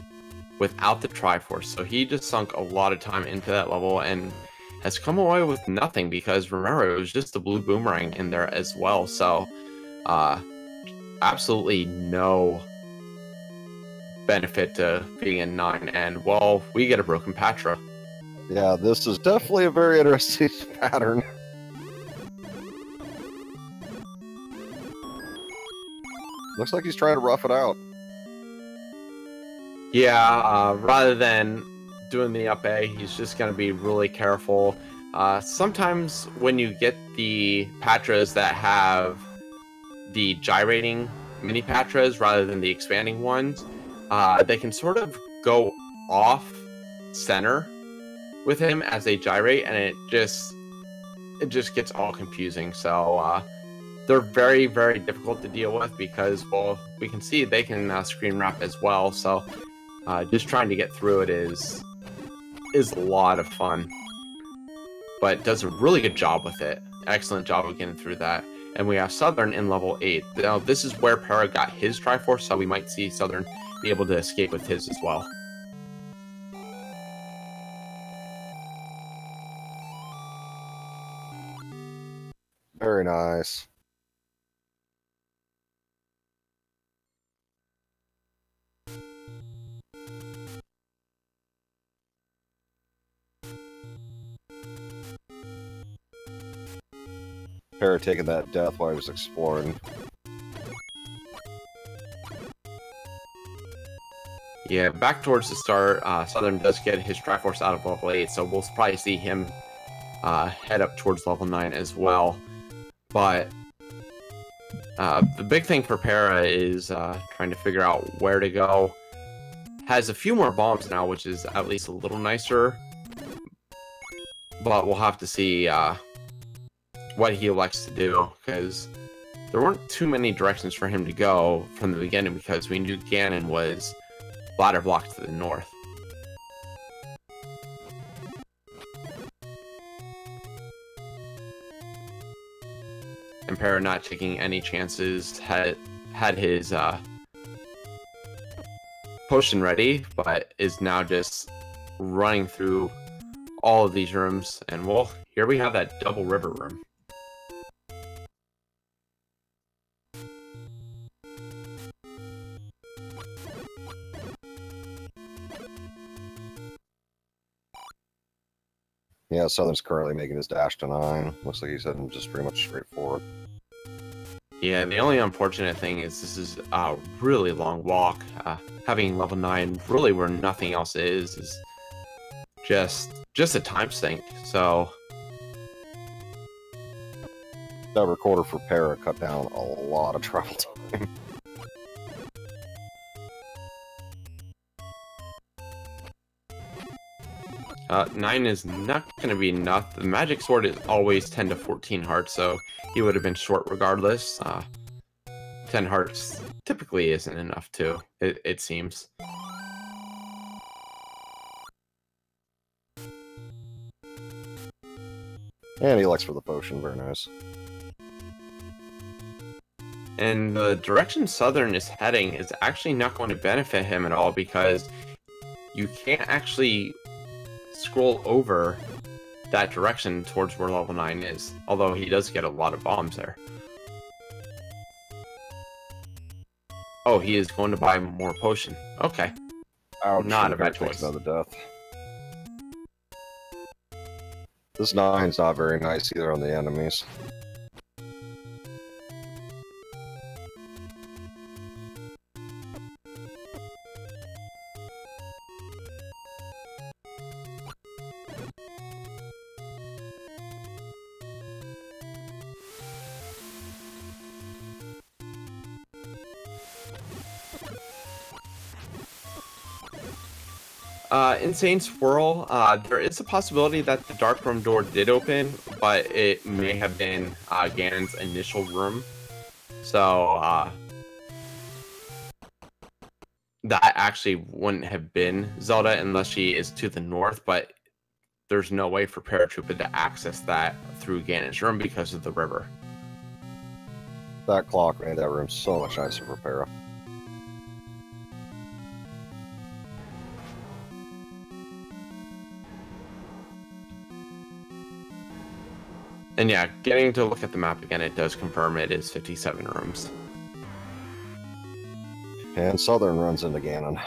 without the Triforce. So he just sunk a lot of time into that level and has come away with nothing, because remember, it was just the blue boomerang in there as well. So absolutely no benefit to being in 9, and well, we get a broken Patra. Yeah, this is definitely a very interesting pattern. Looks like he's trying to rough it out. Yeah, rather than doing the up A, he's just going to be really careful. Sometimes when you get the Patras that have the gyrating mini Patras rather than the expanding ones, they can sort of go off center with him as they gyrate, and it just gets all confusing. So they're very, very difficult to deal with because, well, we can see they can screen wrap as well. So just trying to get through it is a lot of fun, but does a really good job with it. Excellent job of getting through that. And we have Southern in level 8. Now this is where Para got his Triforce, so we might see Southern be able to escape with his as well. Very nice. Para taking that death while he was exploring. Yeah, back towards the start, Southern does get his Triforce out of level 8, so we'll probably see him head up towards level 9 as well. But the big thing for Para is trying to figure out where to go. Has a few more bombs now, which is at least a little nicer. But we'll have to see what he elects to do, because there weren't too many directions for him to go from the beginning, because we knew Ganon was ladder block to the north. And Para not taking any chances, had his potion ready, but is now just running through all of these rooms. And well, here we have that double river room. Yeah, Southern's currently making his dash to 9. Looks like he's heading just pretty much straight forward. Yeah, the only unfortunate thing is this is a really long walk. Having level 9 really where nothing else is just a time sink. So that recorder for Para cut down a lot of travel time. 9 is not going to be enough. The magic sword is always 10 to 14 hearts, so he would have been short regardless. 10 hearts typically isn't enough too, it seems. And he elects for the potion, very nice. And the direction Southern is heading is actually not going to benefit him at all, because you can't actually scroll over that direction towards where level 9 is, although he does get a lot of bombs there. Oh, he is going to buy more potion. Okay. Ouch, not a bad choice. Another death. This 9's not very nice either on the enemies. Insane Swirl, there is a possibility that the Dark Room door did open, but it may have been Ganon's initial room. So, that actually wouldn't have been Zelda unless she is to the north, but there's no way for Paratroopa to access that through Ganon's room because of the river. That clock made that room so much nicer for Para. And yeah, getting to look at the map again, it does confirm it is 57 rooms. And Southern runs into Ganon.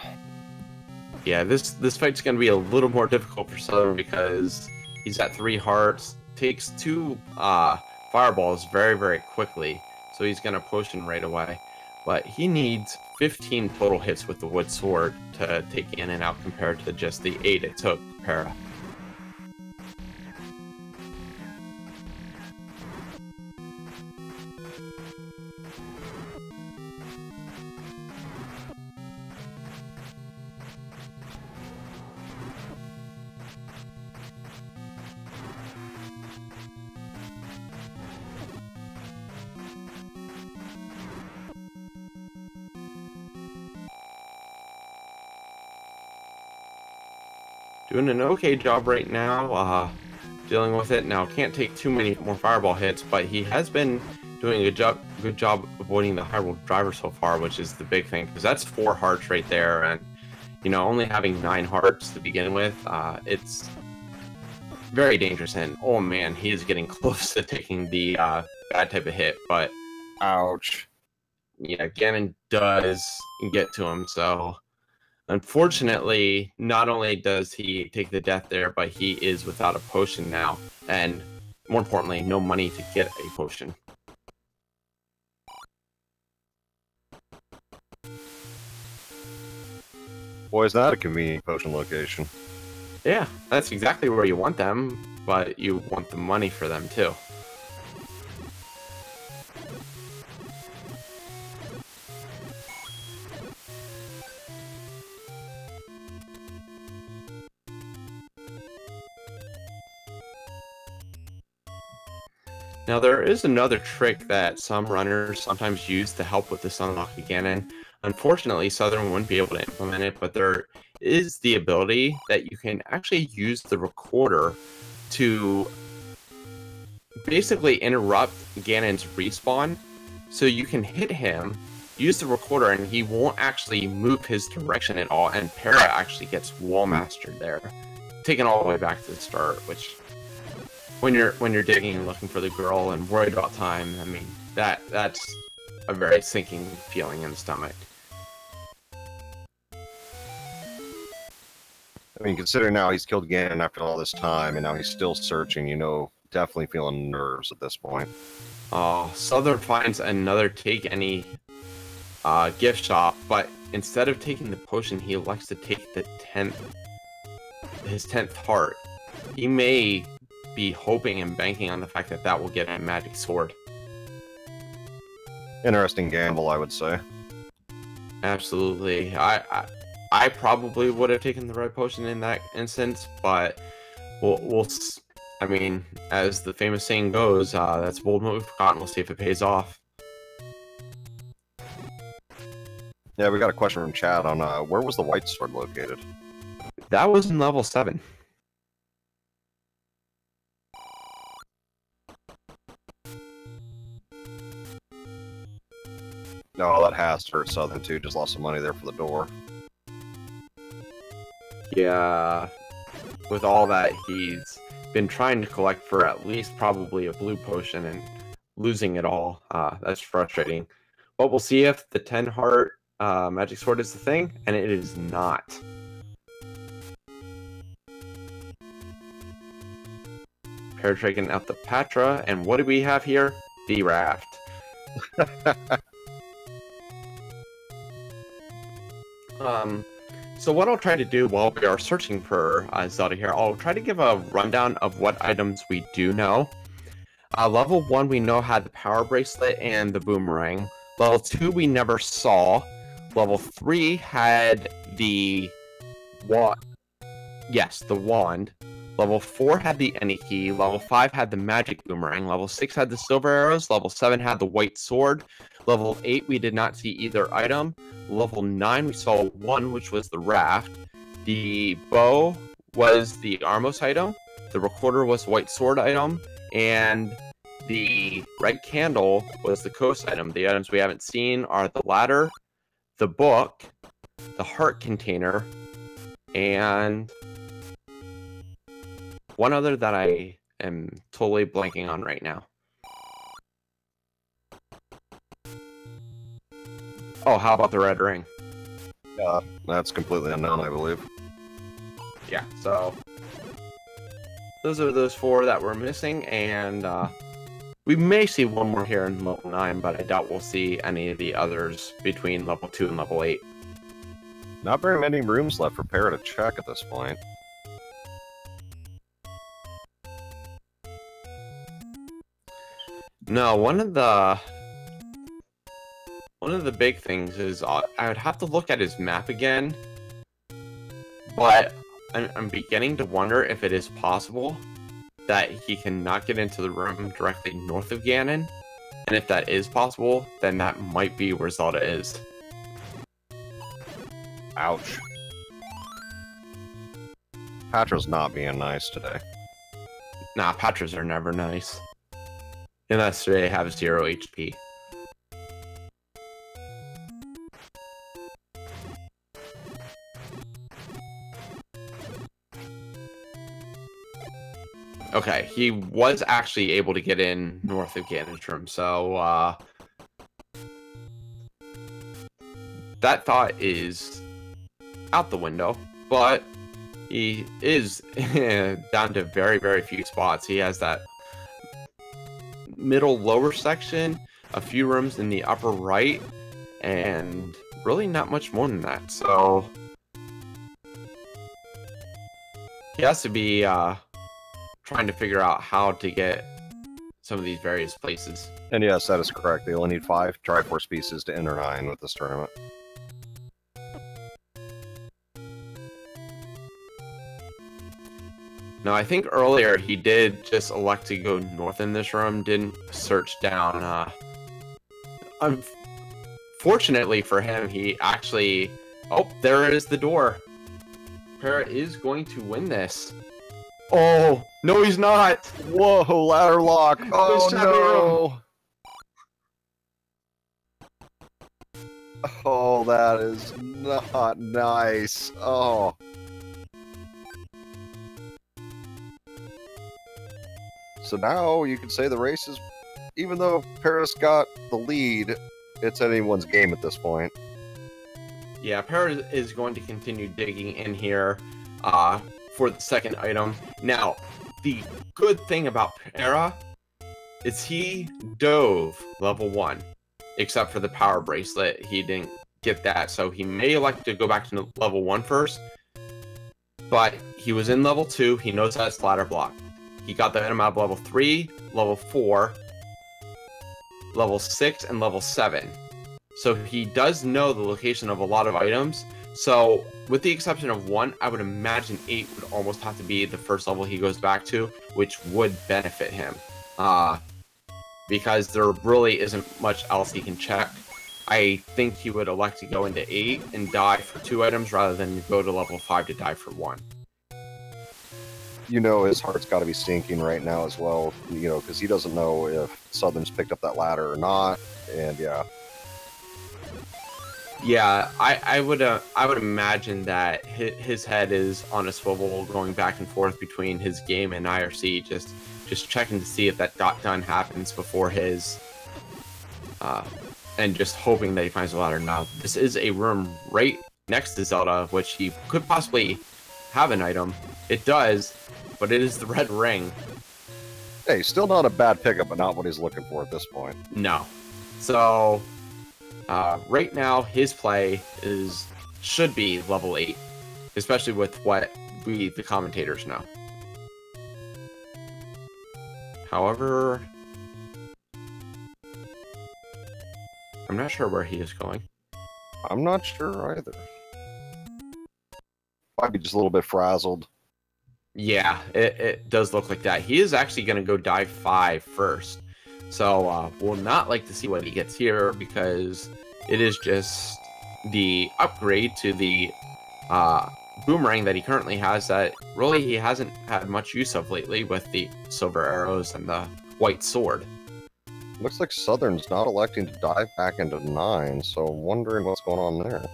Yeah, this fight's going to be a little more difficult for Southern because he's at 3 hearts, takes 2 fireballs very, very quickly, so he's going to potion right away. but he needs 15 total hits with the wood sword to take in and out compared to just the 8 it took Para. Doing an okay job right now, dealing with it. Now, can't take too many more fireball hits, but he has been doing a good job avoiding the high roll driver so far, which is the big thing, because that's 4 hearts right there, and, you know, only having 9 hearts to begin with, it's very dangerous, and, oh man, he is getting close to taking the bad type of hit, but... Ouch. Yeah, Ganon does get to him, so... Unfortunately, not only does he take the death there, but he is without a potion now, and more importantly, no money to get a potion. Boy, is that a convenient potion location. Yeah, that's exactly where you want them, but you want the money for them too. Now, there is another trick that some runners sometimes use to help with this unlock again, and unfortunately, Southern wouldn't be able to implement it, but there is the ability that you can actually use the recorder to basically interrupt Ganon's respawn, so you can hit him, use the recorder, and he won't actually move his direction at all, and Para actually gets wall mastered there, taken all the way back to the start, which... When you're digging and looking for the girl and worried about time, I mean, that's a very sinking feeling in the stomach. I mean, considering now he's killed Ganon after all this time, and now he's still searching, you know, definitely feeling nerves at this point. Southern finds another take any gift shop, but instead of taking the potion, he elects to take the his 10th heart. He may be hoping and banking on the fact that that will get a magic sword. Interesting gamble, I would say. Absolutely. I probably would have taken the red potion in that instance, but we'll I mean, as the famous saying goes, that's a bold move, and we'll see if it pays off. Yeah, we got a question from chat on where was the white sword located? That was in level 7. No, that has to hurt Southern too. Just lost some money there for the door. Yeah, with all that he's been trying to collect for at least probably a blue potion and losing it all. That's frustrating. But we'll see if the 10 heart magic sword is the thing, and it is not. Paratroopa1 out the Patra, and what do we have here? The raft. So what I'll try to do while we are searching for Zelda here, I'll try to give a rundown of what items we do know. Level 1 we know had the power bracelet and the boomerang. Level 2 we never saw. Level 3 had the wand. Yes, the wand. Level 4 had the any key. Level 5 had the magic boomerang. Level 6 had the silver arrows. Level 7 had the white sword. Level 8 we did not see either item. Level 9 we saw one, which was the raft. The bow was the Armos item. The recorder was the white sword item. And the red candle was the coast item. The items we haven't seen are the ladder, the book, the heart container, and one other that I am totally blanking on right now. Oh, how about the red ring? That's completely unknown, I believe. Yeah, so those are those 4 that we're missing, and We may see one more here in level 9, but I doubt we'll see any of the others between level 2 and level 8. Not very many rooms left for Para to check at this point. No, one of the big things is I would have to look at his map again, but I'm beginning to wonder if it is possible that he cannot get into the room directly north of Ganon, and if that is possible, then that might be where Zelda is. Ouch. Patra's not being nice today. Nah, Patras are never nice. Unless they have 0 HP. Okay, he was actually able to get in north of Ganon's room, so that thought is out the window, but he is down to very, very few spots. He has that middle lower section, a few rooms in the upper right, and really not much more than that, so he has to be trying to figure out how to get some of these various places. And yes, that is correct. They only need 5 Triforce pieces to enter 9 with this tournament. Now, I think earlier he did just elect to go north in this room, didn't search down. Unfortunately for him, he actually... Oh, there is the door. Para is going to win this. Oh, no he's not! Whoa, ladder lock! Oh no! Oh, that is not nice. Oh. So now you can say the race is, even though Paris got the lead, it's anyone's game at this point. Yeah, Para is going to continue digging in here for the second item. Now, the good thing about Para is he dove level 1, except for the power bracelet. He didn't get that, so he may elect to go back to level 1 first, but he was in level 2. He knows that's ladder block. He got the item out of level 3, level 4, level 6, and level 7. So he does know the location of a lot of items. So, with the exception of 1, I would imagine 8 would almost have to be the first level he goes back to, which would benefit him. Because there really isn't much else he can check. I think he would elect to go into 8 and die for 2 items rather than go to level 5 to die for 1. You know his heart's got to be sinking right now as well, you know, because he doesn't know if Southern's picked up that ladder or not, and yeah. Yeah, I would imagine that his head is on a swivel, going back and forth between his game and IRC, just checking to see if that done happens before his, and just hoping that he finds a ladder. Now, this is a room right next to Zelda, which he could possibly have an item. It does, but it is the red ring. Hey, still not a bad pickup, but not what he's looking for at this point. No. So, right now, his play should be level 8, especially with what we, the commentators, know. However, I'm not sure where he is going. I'm not sure either. Might be just a little bit frazzled. Yeah, it does look like that. He is actually going to go dive 5 first. So, we'll not like to see what he gets here, because it is just the upgrade to the boomerang that he currently has that really he hasn't had much use of lately with the silver arrows and the white sword. Looks like Southern's not electing to dive back into 9, so I'm wondering what's going on there.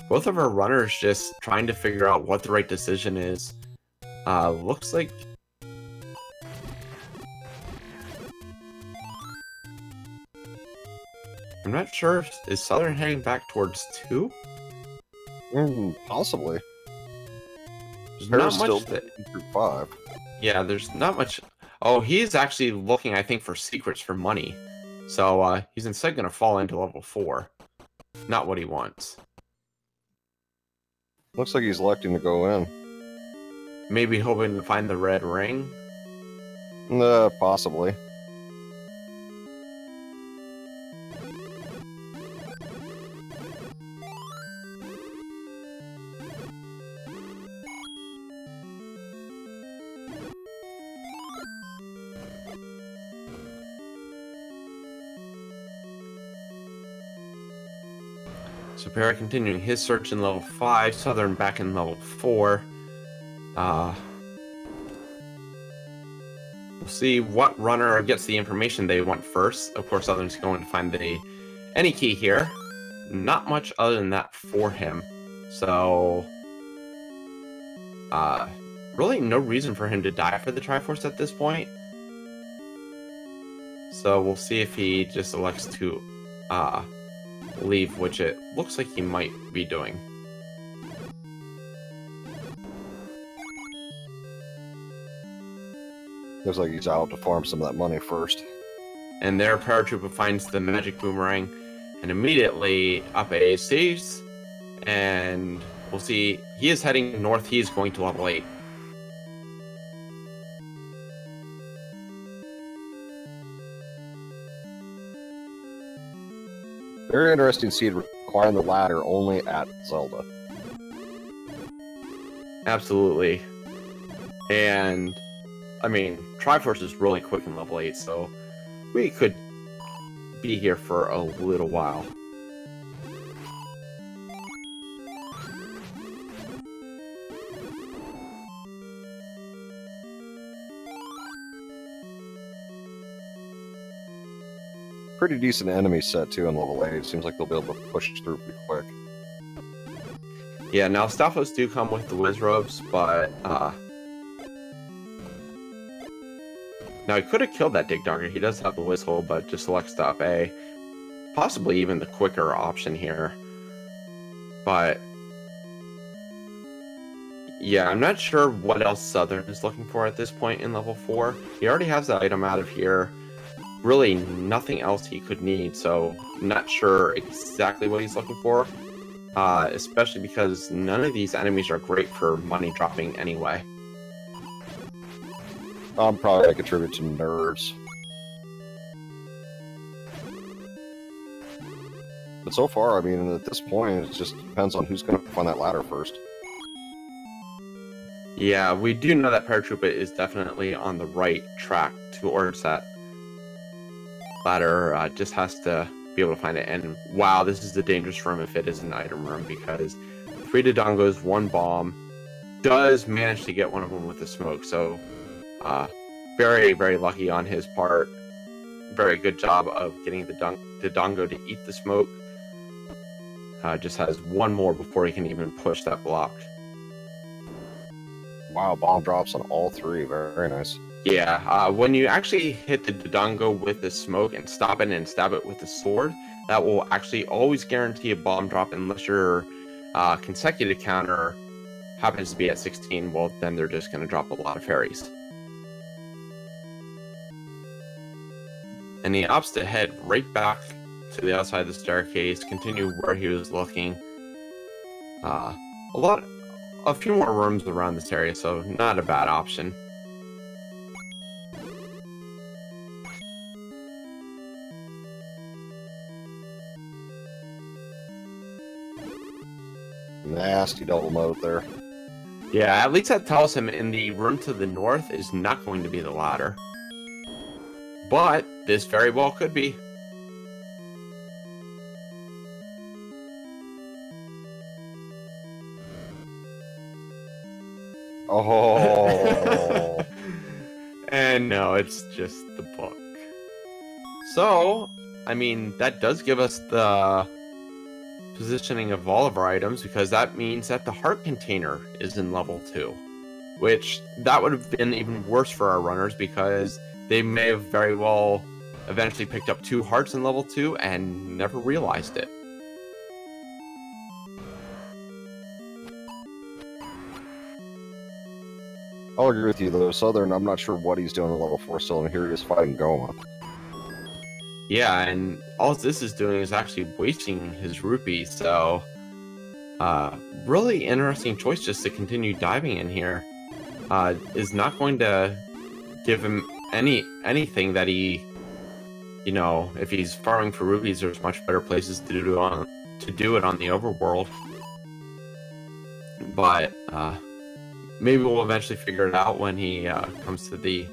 Both of our runners just trying to figure out what the right decision is. Looks like... I'm not sure, is Southern heading back towards 2? Possibly. There's Para's not still much that... through 5. Yeah, there's not much... Oh, he's actually looking, I think, for secrets for money. So, he's instead going to fall into level 4. Not what he wants. Looks like he's electing to go in. Maybe hoping to find the red ring? Possibly. So Para continuing his search in level 5, Southern back in level 4. We'll see what runner gets the information they want first. Of course, Southern's going to find any key here. Not much other than that for him. So, really no reason for him to die for the Triforce at this point. So we'll see if he just elects to, leave, which it looks like he might be doing. Looks like he's out to farm some of that money first. And there, Paratroopa finds the magic boomerang and immediately up A stays. And we'll see, he is heading north, he is going to level 8. Very interesting seed requiring the ladder only at Zelda. Absolutely. And, I mean, Triforce is really quick in level 8, so we could be here for a little while. Pretty decent enemy set too in level 8. Seems like they'll be able to push through pretty quick. Yeah, now Stalfos do come with the Wiz Robes, but now he could have killed that Dig Dogger. He does have the Wiz Hole, but just selects to up A. Possibly even the quicker option here. But yeah, I'm not sure what else Southern is looking for at this point in level 4. He already has the item out of here. Really nothing else he could need, so not sure exactly what he's looking for. Especially because none of these enemies are great for money dropping anyway. I'm probably going to contribute to nerves. But so far, I mean, at this point, it just depends on who's going to find that ladder first. Yeah, we do know that Paratroopa is definitely on the right track towards that ladder. Just has to be able to find it. And wow, this is the dangerous room if it is an item room, because 3 Dodongos, 1 bomb, does manage to get one of them with the smoke. So very, very lucky on his part. Very good job of getting the Dodongo to eat the smoke. Just has 1 more before he can even push that block. Wow, bomb drops on all 3. Very, very nice. Yeah, when you actually hit the Dodongo with the smoke and stop it and stab it with the sword, that will actually always guarantee a bomb drop unless your consecutive counter happens to be at 16. Well, then they're just going to drop a lot of fairies. And he opts to head right back to the outside of the staircase, continue where he was looking. A few more rooms around this area, so not a bad option. Nasty double moat there. Yeah, at least that tells him in the room to the north is not going to be the ladder. But this very well could be. Oh. And no, it's just the book. So, I mean, that does give us the positioning of all of our items, because that means that the heart container is in level 2. Which, that would have been even worse for our runners, because they may have very well eventually picked up 2 hearts in level 2 and never realized it. I'll agree with you though. Southern, I'm not sure what he's doing at level 4 still, and here he is fighting Goma. Yeah, and all this is doing is actually wasting his rupees, so really interesting choice just to continue diving in here. Is not going to give him anything that he, you know, if he's farming for rupees, there's much better places to do it on the overworld. But maybe we'll eventually figure it out when he comes to the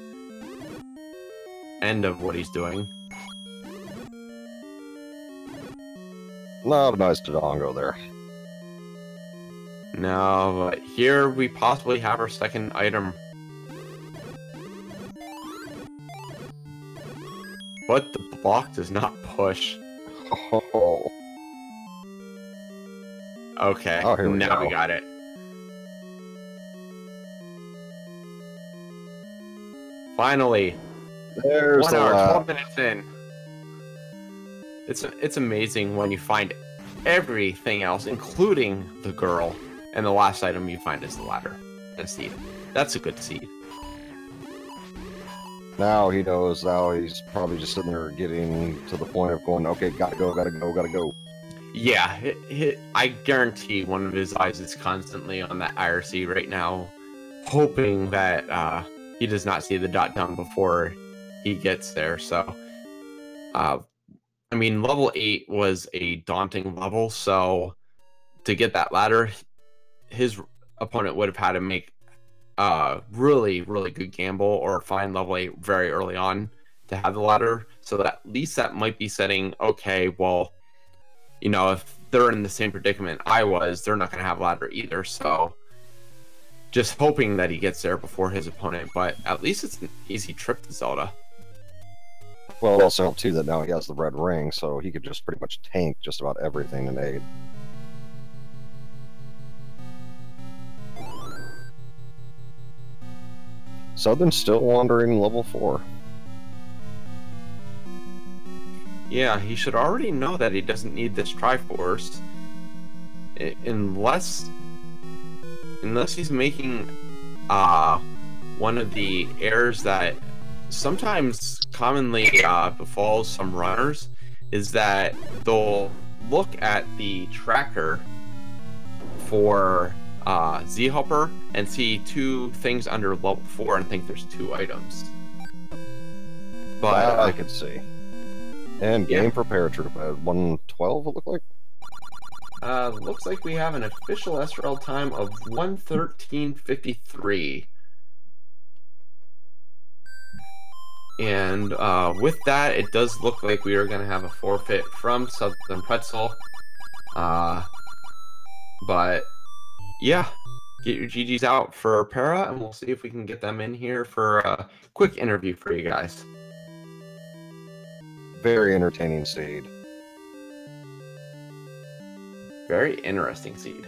end of what he's doing. Not a nice Dodongo there. No, but here we possibly have our second item. But the block does not push. Oh. Okay, Oh, here we now go. we got it. Finally, There's 1 the hour, lab. 12 minutes in. It's amazing when you find everything else, including the girl, and the last item you find is the ladder and seed. That's a good seed. Now he knows. Now he's probably just sitting there getting to the point of going, okay, gotta go, gotta go, gotta go. Yeah, I guarantee one of his eyes is constantly on that IRC right now, hoping that he does not see the dot down before he gets there. So, I mean, level 8 was a daunting level, so to get that ladder, his opponent would have had to make really, really good gamble or find level 8 very early on to have the ladder. So that at least that might be setting, okay, well, you know, if they're in the same predicament I was, they're not going to have ladder either. So just hoping that he gets there before his opponent, but at least it's an easy trip to Zelda. Well, it also helped too that now he has the red ring, so he could just pretty much tank just about everything in aid. Southern's still wandering level 4. Yeah, he should already know that he doesn't need this Triforce, unless he's making one of the errors that sometimes commonly befalls some runners, is that they'll look at the tracker for Z-Helper and see 2 things under level 4 and think there's 2 items. But I could see. And game for Paratroopa at 112, it looked like? Looks like we have an official SRL time of 1:13:53. And with that, it does look like we are going to have a forfeit from SouthernPretzel. But yeah, get your GGs out for Para, and we'll see if we can get them in here for a quick interview for you guys. Very entertaining seed. Very interesting seed.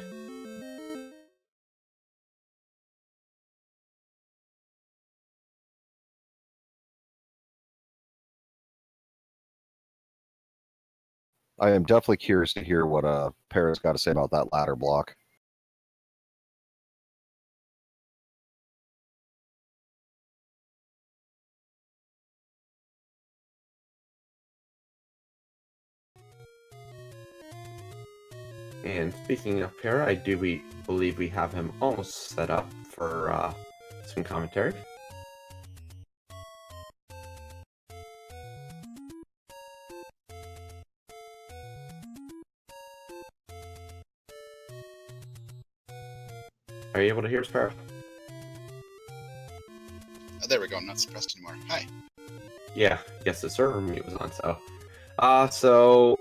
I am definitely curious to hear what Para's got to say about that ladder block. And speaking of Para, I do believe we have him almost set up for some commentary. Are you able to hear us, Para? Oh, there we go. I'm not suppressed anymore. Hi. Yeah, yes, the server mute was on, so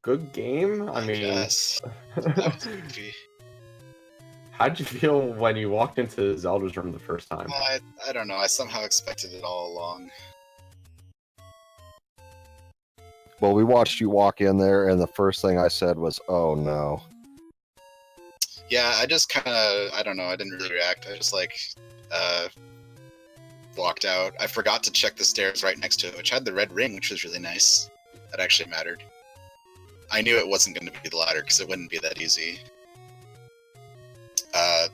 good game. I mean, Yes. That was goofy. how'd you feel when you walked into Zelda's room the first time? Well, I don't know. I somehow expected it all along. Well, we watched you walk in there, and the first thing I said was, oh no. Yeah, I just kind of, I don't know. I didn't really react. I just like walked out. I forgot to check the stairs right next to it, which had the red ring, which was really nice. That actually mattered. I knew it wasn't going to be the ladder because it wouldn't be that easy.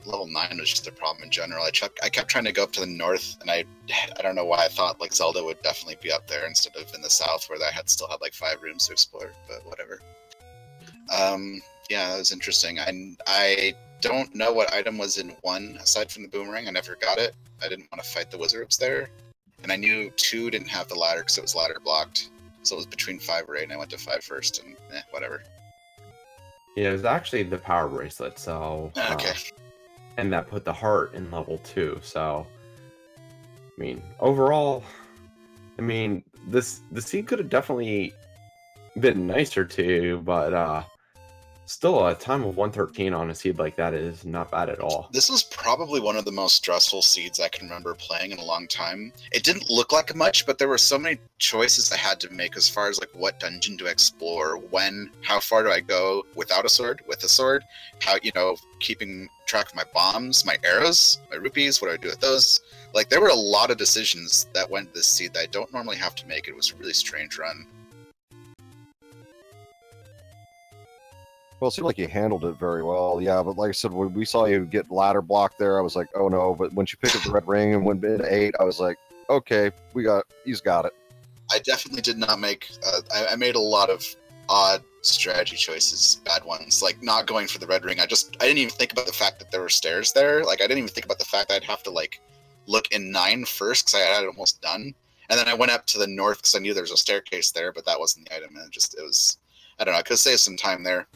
level 9 was just a problem in general. I kept trying to go up to the north, and I don't know why I thought like Zelda would definitely be up there instead of in the south, where I still had like 5 rooms to explore. But whatever. Yeah, that was interesting. I don't know what item was in 1 aside from the boomerang. I never got it. I didn't want to fight the wizards there, and I knew 2 didn't have the ladder because it was ladder blocked. So it was between 5 or 8, and I went to 5 first, and whatever. Yeah, it was actually the power bracelet, so... Okay. And that put the heart in level 2, so... I mean, overall... I mean, the seed could have definitely been nicer too, but still a time of 113 on a seed like that is not bad at all. This was probably one of the most stressful seeds I can remember playing in a long time. It didn't look like much, but there were so many choices I had to make as far as like what dungeon to explore, when, how far do I go without a sword, with a sword, how, keeping track of my bombs, my arrows, my rupees, what do I do with those? Like, there were a lot of decisions that went this seed that I don't normally have to make. It was a really strange run. Well, it seemed like you handled it very well, yeah, but like I said, when we saw you get ladder blocked there, I was like, oh no, but when you picked up the red ring and went into 8, I was like, okay, he's got it. I definitely did not make, I made a lot of odd strategy choices, bad ones, like not going for the red ring. I didn't even think about the fact that there were stairs there, like I didn't even think about the fact that I'd have to like look in 9 first, because I had it almost done, and then I went up to the north because I knew there was a staircase there, but that wasn't the item, and it was, I don't know, I could save some time there.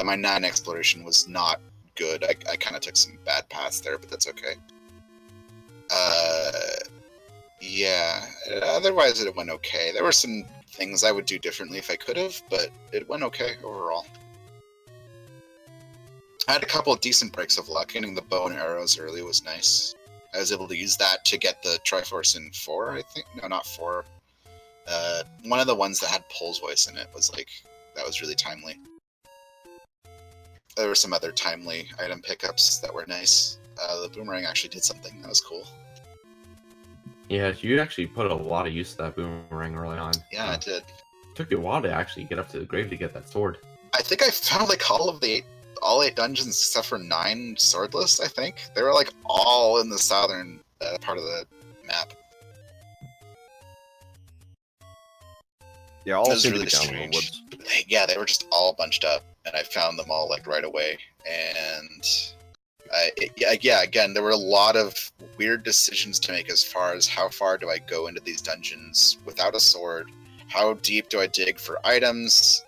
My 9 exploration was not good. I kind of took some bad paths there, but that's okay. Yeah, otherwise it went okay. There were some things I would do differently if I could have, but it went okay overall. I had a couple of decent breaks of luck. Getting the bow and arrows early was nice. I was able to use that to get the Triforce in 4, I think. No, not 4. One of the ones that had Pole's voice in it was like, that was really timely. There were some other timely item pickups that were nice. The boomerang actually did something that was cool. Yeah, you actually put a lot of use to that boomerang early on. Yeah, I did. It took you a while to actually get up to the grave to get that sword. I think I found like all 8 dungeons except for 9 swordless, I think. They were like all in the southern part of the map. Yeah, all was seemed really to be down in the strange. woods. Yeah, they were just all bunched up, and I found them all like right away. And again, there were a lot of weird decisions to make as far as how far do I go into these dungeons without a sword, how deep do I dig for items.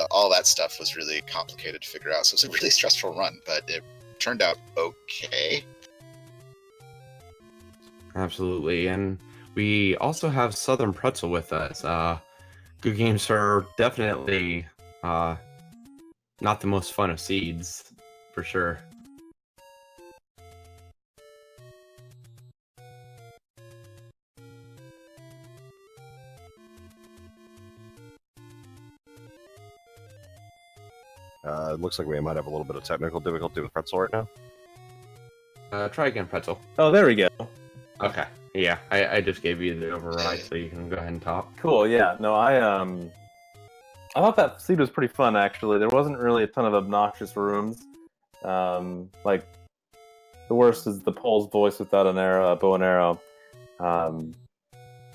All that stuff was really complicated to figure out, so it was a really stressful run, but it turned out okay. Absolutely, and we also have SouthernPretzel with us. Good games are definitely not the most fun of seeds, for sure. It looks like we might have a little bit of technical difficulty with Pretzel right now. Try again, Pretzel. Oh, there we go. Okay, yeah, I just gave you the override, so you can go ahead and talk. Cool. Yeah. No, I thought that seed was pretty fun. Actually, there wasn't really a ton of obnoxious rooms. Like the worst is the Pole's voice without an arrow, bow and arrow.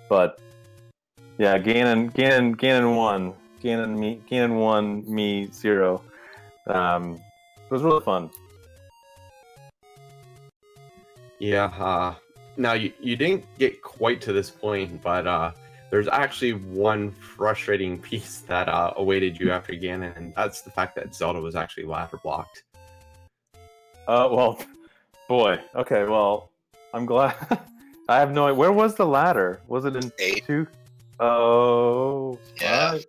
But yeah, Ganon 1, Ganon 1, me 0. It was really fun. Yeah, now you didn't get quite to this point, but there's actually one frustrating piece that awaited you after Ganon, and that's the fact that Zelda was actually ladder blocked. Well, boy. Okay, well, I'm glad. I have no idea. Where was the ladder? Was it in 8? 2? Oh. Yeah. What?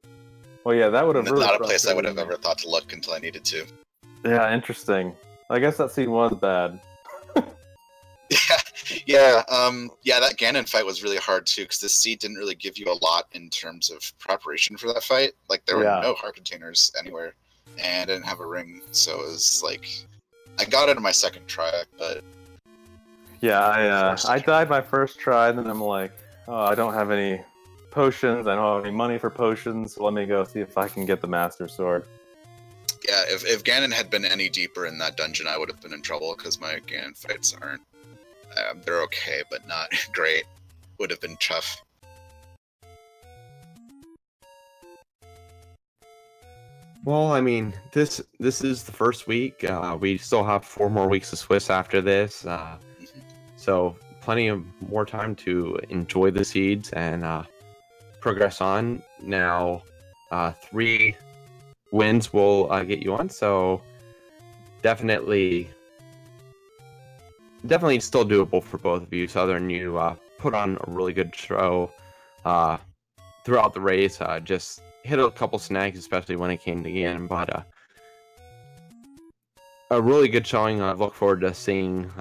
Well, yeah, that would have really Not a place I would frustrated have me. ever thought to look until I needed to. Yeah, interesting. I guess that scene was bad. Yeah, that Ganon fight was really hard too, because this seed didn't really give you a lot in terms of preparation for that fight. Like, there were no heart containers anywhere, and I didn't have a ring, so it was like, I got it on my second try, but... Yeah, I died my first try, and then I'm like, oh, I don't have any potions, I don't have any money for potions, so let me go see if I can get the Master Sword. Yeah, if Ganon had been any deeper in that dungeon, I would have been in trouble because my Ganon fights aren't. They're okay, but not great. Would have been tough. Well, I mean, this is the first week. We still have 4 more weeks of Swiss after this, so plenty of more time to enjoy the seeds and progress on. Now, 3 wins will get you on, so definitely still doable for both of you. Southern, you put on a really good show throughout the race. Just hit a couple snags, especially when it came to Ganon, but a really good showing. I look forward to seeing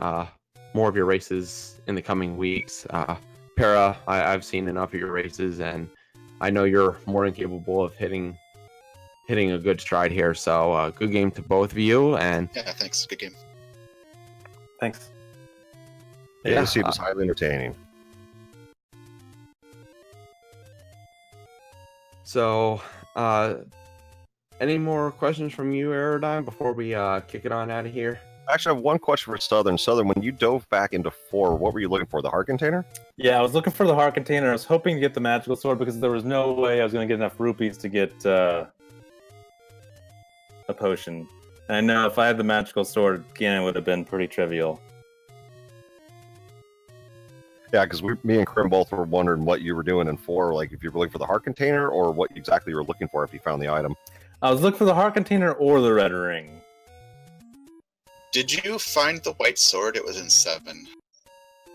more of your races in the coming weeks. Para, I've seen enough of your races, and I know you're more than capable of hitting a good stride here. So good game to both of you, and Yeah, thanks. Good game. Thanks. Yeah, the seed was highly entertaining. So, any more questions from you, Aerodime, before we kick it on out of here? Actually, I have one question for Southern. Southern, when you dove back into 4, what were you looking for? The heart container? Yeah, I was looking for the heart container. I was hoping to get the magical sword because there was no way I was going to get enough rupees to get a potion. And I know if I had the magical sword, Ganon would have been pretty trivial. Yeah, because me and Krim both were wondering what you were doing in 4, like if you were looking for the heart container or what exactly you were looking for if you found the item. I was looking for the heart container or the red ring. Did you find the white sword? It was in 7.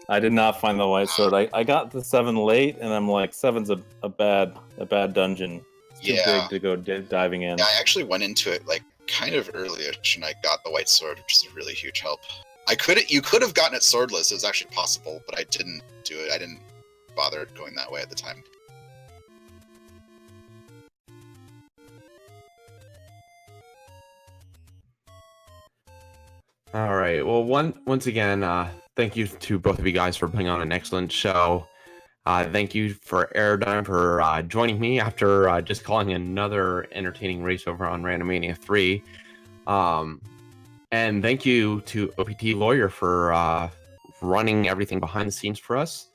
I did not find the white sword. I got the 7 late, and I'm like, 7's a bad dungeon. It's too big to go diving in. Yeah, I actually went into it like kind of early-ish, and I got the white sword, which is a really huge help. You could have gotten it swordless. It was actually possible, but I didn't do it. I didn't bother going that way at the time. All right. Well, once again, thank you to both of you guys for putting on an excellent show. Thank you for Aerodime for joining me after just calling another entertaining race over on Randomania 3. And thank you to OPT Lawyer for running everything behind the scenes for us.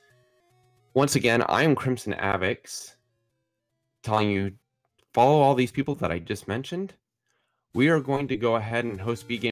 Once again, I am Crimson Avix, telling you, follow all these people that I just mentioned. We are going to go ahead and host B-Game